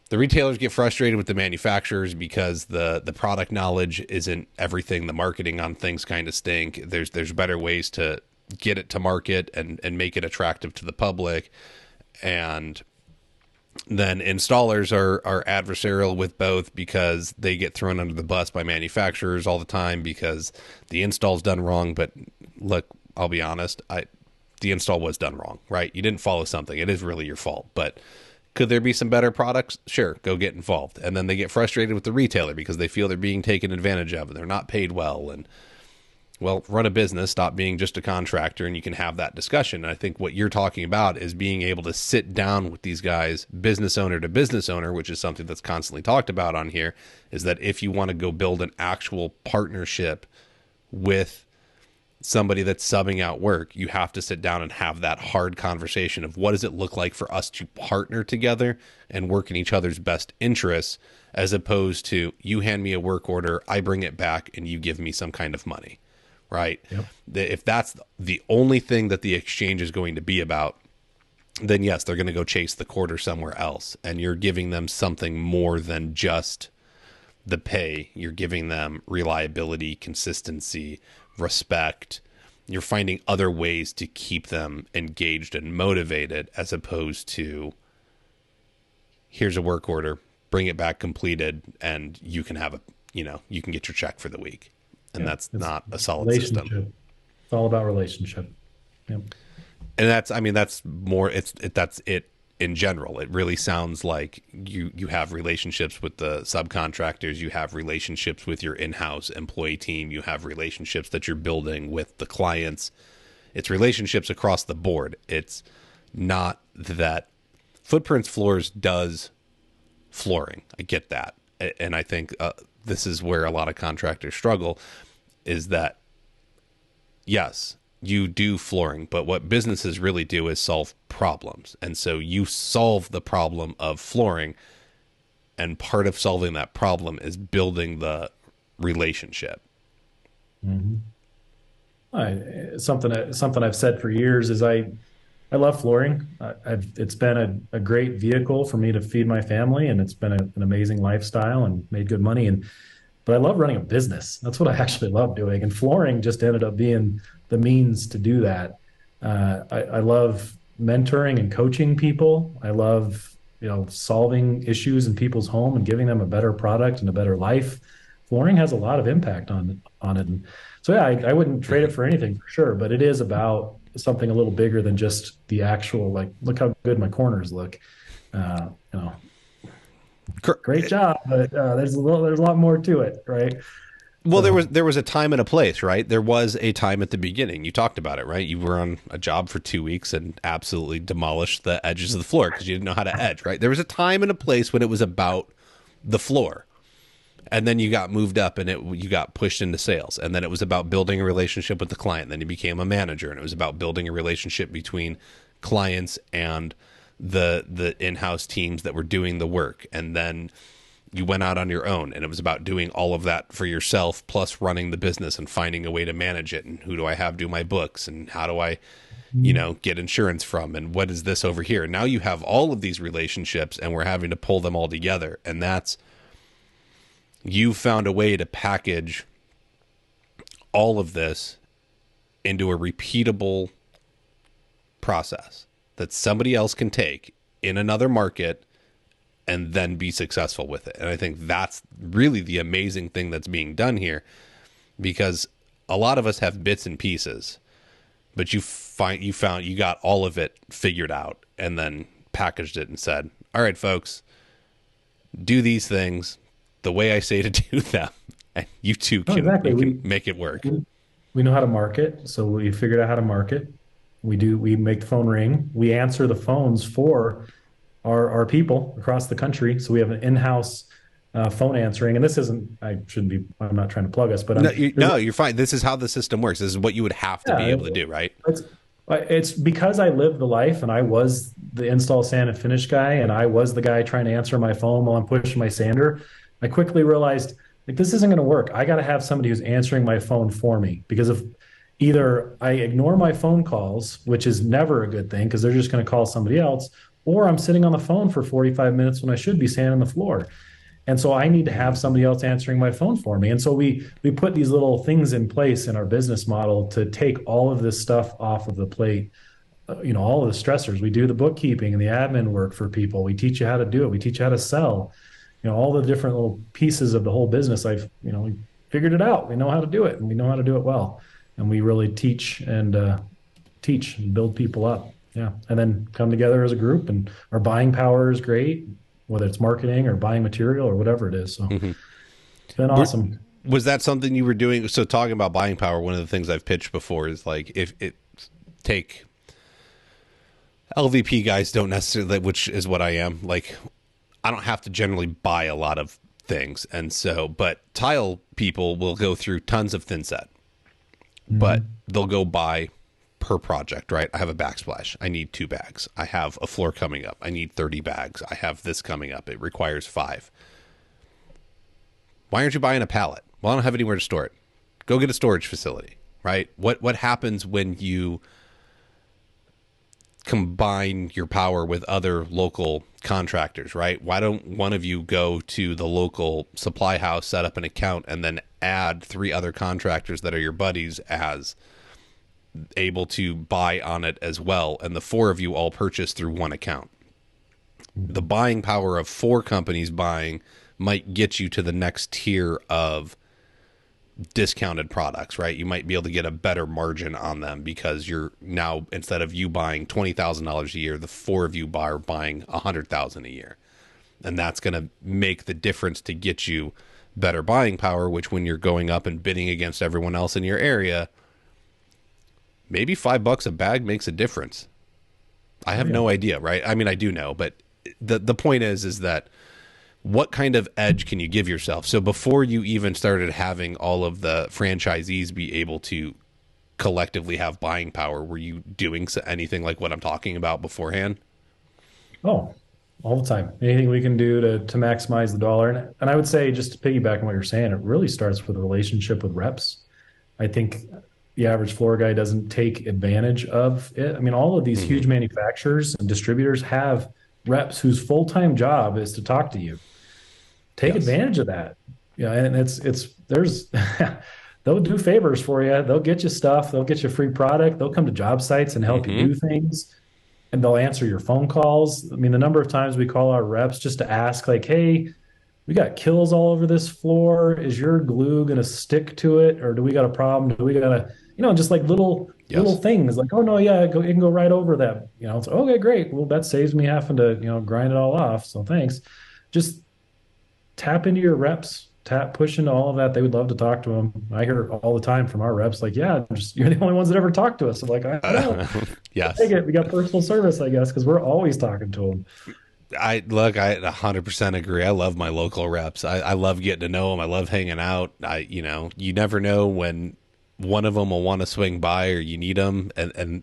A: the retailers get frustrated with the manufacturers because the product knowledge isn't everything. The marketing on things kind of stink. There's better ways to get it to market and make it attractive to the public. And then installers are adversarial with both because they get thrown under the bus by manufacturers all the time because the install's done wrong. But look, I'll be honest, the install was done wrong, right? You didn't follow something. It is really your fault. But could there be some better products? Sure, go get involved. And then they get frustrated with the retailer because they feel they're being taken advantage of and they're not paid well. And, well, run a business, stop being just a contractor, and you can have that discussion. And I think what you're talking about is being able to sit down with these guys, business owner to business owner, which is something that's constantly talked about on here, is that if you want to go build an actual partnership with somebody that's subbing out work, you have to sit down and have that hard conversation of what does it look like for us to partner together and work in each other's best interests, as opposed to you hand me a work order, I bring it back, and you give me some kind of money, right?
B: Yep.
A: If that's the only thing that the exchange is going to be about, then yes, they're going to go chase the quarter somewhere else. And you're giving them something more than just the pay. You're giving them reliability, consistency, respect. You're finding other ways to keep them engaged and motivated, as opposed to here's a work order, bring it back completed, and you can have you can get your check for the week. And
B: Yeah,
A: that's
B: it's
A: not a solid system.
B: It's all about relationship. Yep.
A: And that's more, that's it in general. It really sounds like you have relationships with the subcontractors, you have relationships with your in-house employee team, you have relationships that you're building with the clients. It's relationships across the board. It's not that Footprints Floors does flooring. I get that. And I think this is where a lot of contractors struggle, is that yes, you do flooring, but what businesses really do is solve problems. And so you solve the problem of flooring, and part of solving that problem is building the relationship.
B: Mm-hmm. Something I've said for years is I love flooring. It's been a great vehicle for me to feed my family, and it's been an amazing lifestyle and made good money. But I love running a business. That's what I actually love doing. And flooring just ended up being the means to do that. I love mentoring and coaching people. I love, solving issues in people's home and giving them a better product and a better life. Flooring has a lot of impact on it. And so, yeah, I wouldn't trade it for anything for sure, but it is about something a little bigger than just the actual, like, look how good my corners look. Uh, you know, Great job, but there's a lot more to it, right?
A: Well, there was a time and a place, right? There was a time at the beginning. You talked about it, right? You were on a job for 2 weeks and absolutely demolished the edges of the floor because you didn't know how to edge, right? There was a time and a place when it was about the floor. And then you got moved up and you got pushed into sales. And then it was about building a relationship with the client. And then you became a manager, and it was about building a relationship between clients and the in-house teams that were doing the work. And then you went out on your own, and it was about doing all of that for yourself, plus running the business and finding a way to manage it. And who do I have do my books, and how do I, get insurance from, and what is this over here? Now you have all of these relationships, and we're having to pull them all together. And you found a way to package all of this into a repeatable process that somebody else can take in another market and then be successful with it. And I think that's really the amazing thing that's being done here, because a lot of us have bits and pieces, but you got all of it figured out and then packaged it and said, all right, folks, do these things the way I say to do them, and you too can,
B: exactly.
A: you can make it work.
B: We know how to market, so we figured out how to market. We make the phone ring. We answer the phones for our people across the country. So we have an in-house phone answering. And this isn't, I'm not trying to plug us, but
A: you're fine. This is how the system works. This is what you would have to be able to do, right?
B: It's because I lived the life, and I was the install, sand, and finish guy, and I was the guy trying to answer my phone while I'm pushing my sander. I quickly realized, like, this isn't going to work. I got to have somebody who's answering my phone for me, because if either I ignore my phone calls, which is never a good thing because they're just going to call somebody else, or I'm sitting on the phone for 45 minutes when I should be sanding the floor. And so I need to have somebody else answering my phone for me. And so we put these little things in place in our business model to take all of this stuff off of the plate. All of the stressors. We do the bookkeeping and the admin work for people. We teach you how to do it. We teach you how to sell. All the different little pieces of the whole business. We figured it out. We know how to do it, and we know how to do it well. And we really teach and build people up. Yeah. And then come together as a group, and our buying power is great, whether it's marketing or buying material or whatever it is. So It's been awesome.
A: Was that something you were doing? So talking about buying power, one of the things I've pitched before is, like, if it take LVP guys don't necessarily, which is what I am, like, I don't have to generally buy a lot of things. And so, but tile people will go through tons of thin set. but
B: Hmm.
A: they'll go buy per project, right? I have a backsplash. I need 2 bags. I have a floor coming up. I need 30 bags. I have this coming up. It requires 5. Why aren't you buying a pallet? Well, I don't have anywhere to store it. Go get a storage facility, right? What happens when you combine your power with other local contractors, right? Why don't one of you go to the local supply house, set up an account, and then add 3 other contractors that are your buddies as able to buy on it as well, and the 4 of you all purchase through one account. The buying power of 4 companies buying might get you to the next tier of discounted products, right? You might be able to get a better margin on them because you're now, instead of you buying $20,000 a year, the 4 of you are buying $100,000 a year. And that's going to make the difference to get you better buying power, which when you're going up and bidding against everyone else in your area, maybe $5 a bag makes a difference. I
B: Oh,
A: have
B: yeah.
A: no idea, right? I mean, I do know, but the point is that what kind of edge can you give yourself? So before you even started having all of the franchisees be able to collectively have buying power, were you doing anything like what I'm talking about beforehand?
B: Oh, all the time. Anything we can do to maximize the dollar. And I would say, just to piggyback on what you're saying, it really starts with a relationship with reps. I think the average floor guy doesn't take advantage of it. I mean, all of these huge
A: Mm-hmm.
B: manufacturers and distributors have reps whose full-time job is to talk to you. Take
A: Yes.
B: advantage of that. Yeah, and it's there's they'll do favors for you. They'll get you stuff. They'll get you free product. They'll come to job sites and help you
A: Mm-hmm.
B: do things, and they'll answer your phone calls. I mean, the number of times we call our reps just to ask, like, "Hey, we got kills all over this floor. Is your glue going to stick to it, or do we got a problem? Do we got to, just like little
A: Yes.
B: things, like, oh no, yeah, it can go right over that. It's okay, great. Well, that saves me having to grind it all off. So thanks. Just tap into your reps, tap push into all of that. They would love to talk to them. I hear all the time from our reps, like, yeah, you're the only ones that ever talk to us. I'm like, I know.
A: Yes.
B: Take it. We got personal service, I guess, because we're always talking to them.
A: I 100% agree. I love my local reps. I love getting to know them. I love hanging out. You never know when one of them will want to swing by or you need them. And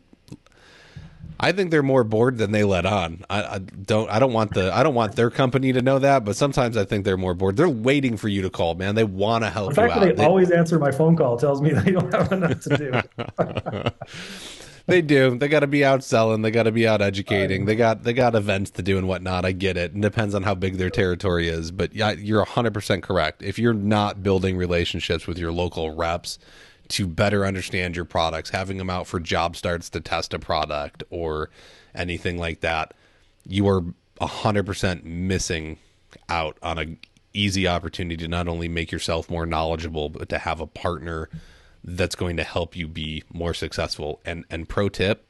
A: I think they're more bored than they let on. I don't want their company to know that, but sometimes I think they're more bored. They're waiting for you to call, man. They want to
B: The
A: help you
B: fact that they
A: out.
B: always answer my phone call tells me they don't have enough to do.
A: They do. They got to be out selling. They got to be out
B: I
A: educating. They got events to do and whatnot. I get it. It depends on how big their territory is, but yeah, you're 100% correct. If you're not building relationships with your local reps to better understand your products, having them out for job starts to test a product or anything like that, you are 100% missing out on a easy opportunity to not only make yourself more knowledgeable, but to have a partner that's going to help you be more successful. And pro tip,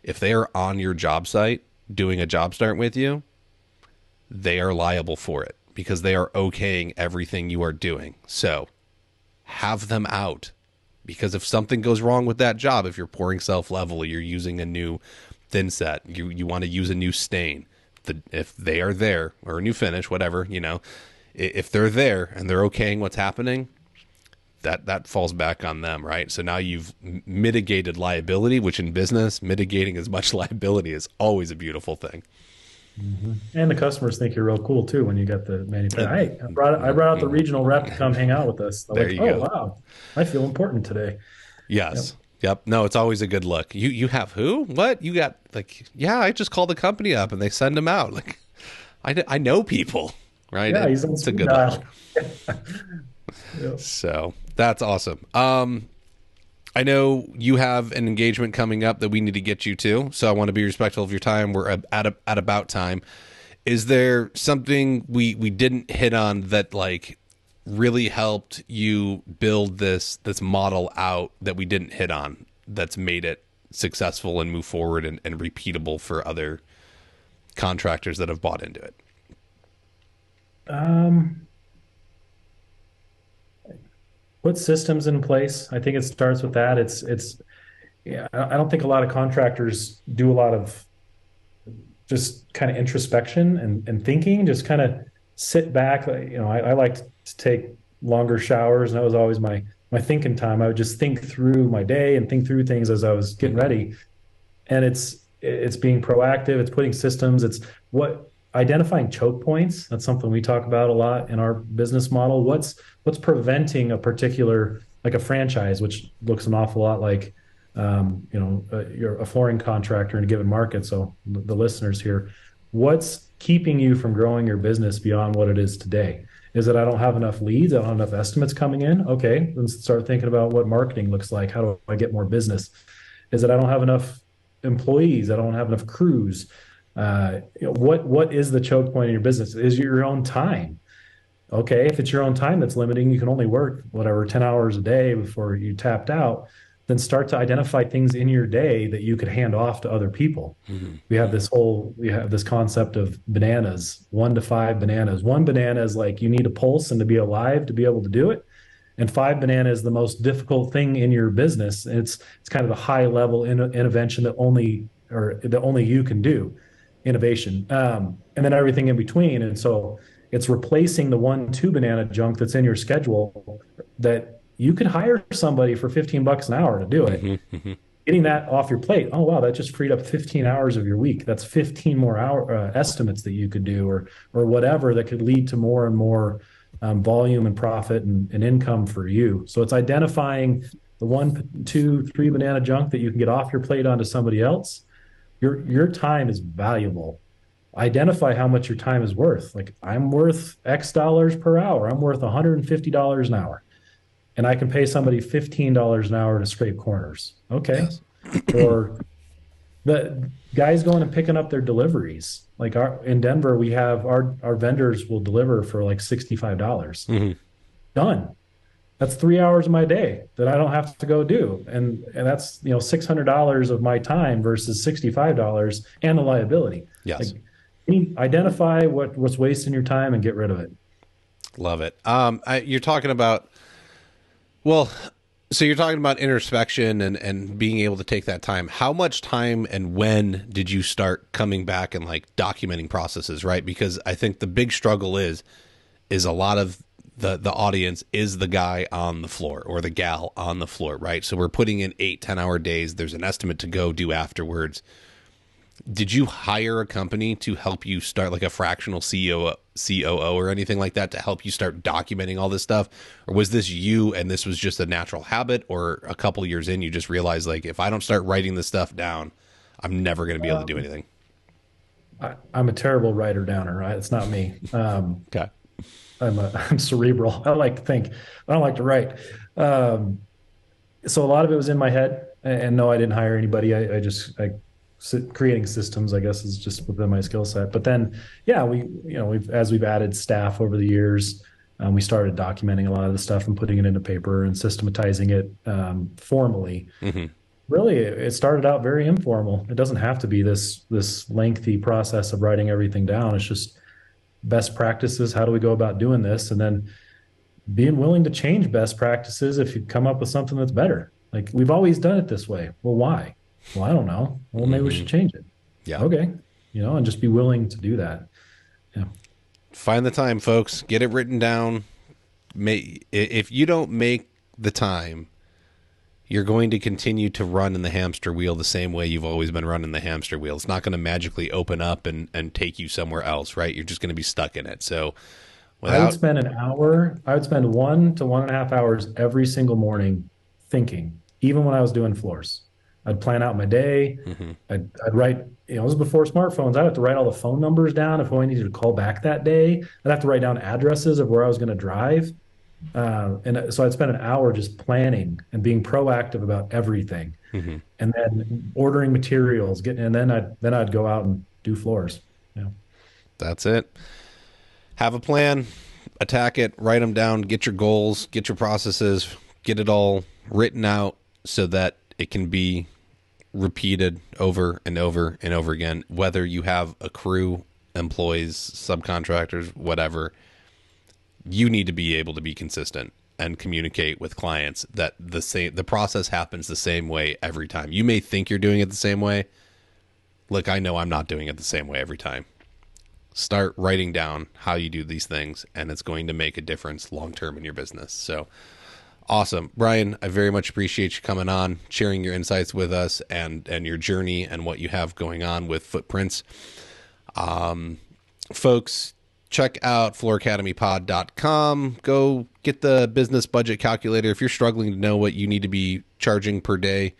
A: if they are on your job site doing a job start with you, they are liable for it because they are okaying everything you are doing. So have them out, because if something goes wrong with that job, if you're pouring self level, you're using a new thin set, you want to use a new stain, if they are there, or a new finish, whatever, if they're there and they're okaying what's happening, that falls back on them, right? So now you've mitigated liability, which in business, mitigating as much liability is always a beautiful thing.
B: And the customers think you're real cool too when you get the manufacturer.
A: And,
B: I brought out the regional rep to come hang out with us. They're
A: there
B: like,
A: you
B: oh
A: go.
B: wow, I feel important today. Yep.
A: Yes. Yep. No, it's always a good look. You have who? What? You got, like, yeah, I just called the company up and they send them out. Like, I know people, right?
B: Yeah, he's on
A: It's a
B: speed
A: good look.
B: dial. Yep.
A: So that's awesome. I know you have an engagement coming up that we need to get you to, so I want to be respectful of your time. We're at about time. Is there something we didn't hit on that, like, really helped you build this model out that we didn't hit on, that's made it successful and move forward and repeatable for other contractors that have bought into it?
B: Um, put systems in place. I think it starts with that. It's yeah. I don't think a lot of contractors do a lot of just kind of introspection and thinking. Just kind of sit back. I like to take longer showers, and that was always my my thinking time. I would just think through my day and think through things as I was getting
A: Mm-hmm.
B: ready. And it's being proactive, it's putting systems, it's what identifying choke points. That's something we talk about a lot in our business model. What's preventing a particular, like a franchise, which looks an awful lot like you're a flooring contractor in a given market. So the listeners here, what's keeping you from growing your business beyond what it is today? Is it I don't have enough leads? I don't have enough estimates coming in? Okay, then start thinking about what marketing looks like. How do I get more business? Is it I don't have enough employees? I don't have enough crews. What is the choke point in your business? Is your own time? Okay, if it's your own time that's limiting, you can only work whatever 10 hours a day before you tapped out. Then start to identify things in your day that you could hand off to other people.
A: Mm-hmm.
B: We have this concept of bananas, 1 to 5 bananas. One banana is like you need a pulse and to be alive to be able to do it. And 5 banana is the most difficult thing in your business. It's kind of a high level intervention that only you can do, innovation, and then everything in between. And so it's replacing the 1 2 banana junk that's in your schedule that you could hire somebody for $15 an hour to do it.
A: Mm-hmm.
B: Getting that off your plate. Oh wow, that just freed up 15 hours of your week. That's 15 more hour estimates that you could do, or whatever that could lead to more and more volume and profit and income for you. So it's identifying the 1 2 3 banana junk that you can get off your plate onto somebody else. Your time is valuable. Identify how much your time is worth. Like I'm worth X dollars per hour. I'm worth $150 an hour, and I can pay somebody $15 an hour to scrape corners. Okay.
A: Yes.
B: Or the guys going and picking up their deliveries. Like in Denver, we have our vendors will deliver for like $65.
A: Mm-hmm.
B: Done. That's 3 hours of my day that I don't have to go do. And that's, $600 of my time versus $65 and the liability.
A: Yes.
B: Like identify what's wasting your time and get rid of it.
A: Love it. You're talking about, well, so you're talking about introspection and being able to take that time. How much time and when did you start coming back and like documenting processes, right? Because I think the big struggle is a lot of the audience is the guy on the floor or the gal on the floor, right? So we're putting in 8-10 hour days. There's an estimate to go do afterwards. Did you hire a company to help you start, like a fractional COO or anything like that, to help you start documenting all this stuff? Or was this you and this was just a natural habit, or a couple years in you just realized, like, if I don't start writing this stuff down, I'm never going to be able to do anything?
B: I'm a terrible writer downer, right? It's not me.
A: Okay.
B: I'm cerebral. I like to think. I don't like to write. So a lot of it was in my head. And no, I didn't hire anybody. I creating systems, I guess, is just within my skill set. But then, yeah, we've added staff over the years. We started documenting a lot of the stuff and putting it into paper and systematizing it formally.
A: Mm-hmm.
B: Really, it started out very informal. It doesn't have to be this lengthy process of writing everything down. It's just best practices. How do we go about doing this? And then being willing to change best practices if you come up with something that's better. Like, we've always done it this way. Well, why? Well, I don't know. Well, maybe we should change it.
A: Yeah.
B: Okay. And just be willing to do that. Yeah.
A: Find the time, folks. Get it written down. If you don't make the time, you're going to continue to run in the hamster wheel the same way you've always been running the hamster wheel. It's not going to magically open up and take you somewhere else, right? You're just going to be stuck in it. So
B: I would spend 1 to 1.5 hours every single morning thinking, even when I was doing floors. I'd plan out my day.
A: Mm-hmm.
B: I'd write, it was before smartphones. I'd have to write all the phone numbers down if I needed to call back that day. I'd have to write down addresses of where I was going to drive. And so I'd spend an hour just planning and being proactive about everything,
A: Mm-hmm.
B: and then ordering materials, and then I'd go out and do floors. Yeah.
A: That's it. Have a plan, attack it, write them down, get your goals, get your processes, get it all written out so that it can be repeated over and over and over again, whether you have a crew, employees, subcontractors, whatever. You need to be able to be consistent and communicate with clients that the process happens the same way every time. You may think you're doing it the same way. Look, I know I'm not doing it the same way every time. Start writing down how you do these things, and it's going to make a difference long term in your business. So Awesome. Bryan, I very much appreciate you coming on, sharing your insights with us and your journey and what you have going on with Footprints. Folks, check out flooracademypod.com. Go get the business budget calculator. If you're struggling to know what you need to be charging per day,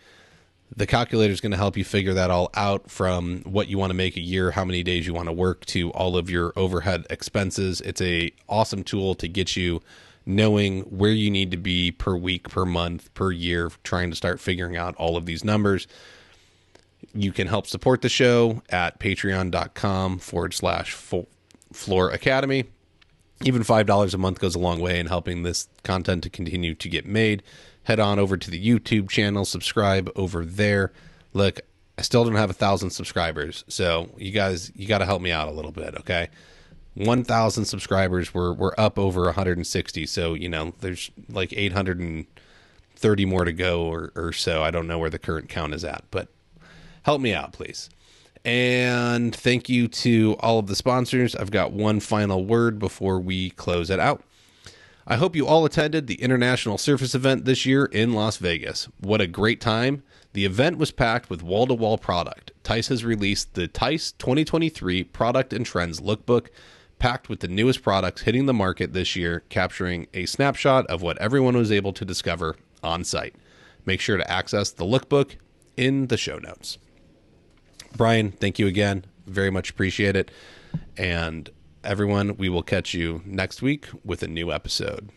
A: the calculator is going to help you figure that all out, from what you want to make a year, how many days you want to work, to all of your overhead expenses. It's a awesome tool to get you knowing where you need to be per week, per month, per year, trying to start figuring out all of these numbers. You can help support the show at patreon.com/Floor Academy. Even $5 a month goes a long way in helping this content to continue to get made. Head on over to the YouTube channel, subscribe over there. Look, I still don't have 1,000 subscribers, so you got to help me out a little bit, okay? 1,000 subscribers, we're up over 160, so there's like 830 more to go or so. I don't know where the current count is at, but help me out, please. And thank you to all of the sponsors. I've got one final word before we close it out. I hope you all attended the International Surface event this year in Las Vegas. What a great time. The event was packed with wall-to-wall product. Tice has released the Tice 2023 Product and Trends Lookbook, packed with the newest products hitting the market this year, capturing a snapshot of what everyone was able to discover on site. Make sure to access the lookbook in the show notes. Bryan, thank you again. Very much appreciate it. And everyone, we will catch you next week with a new episode.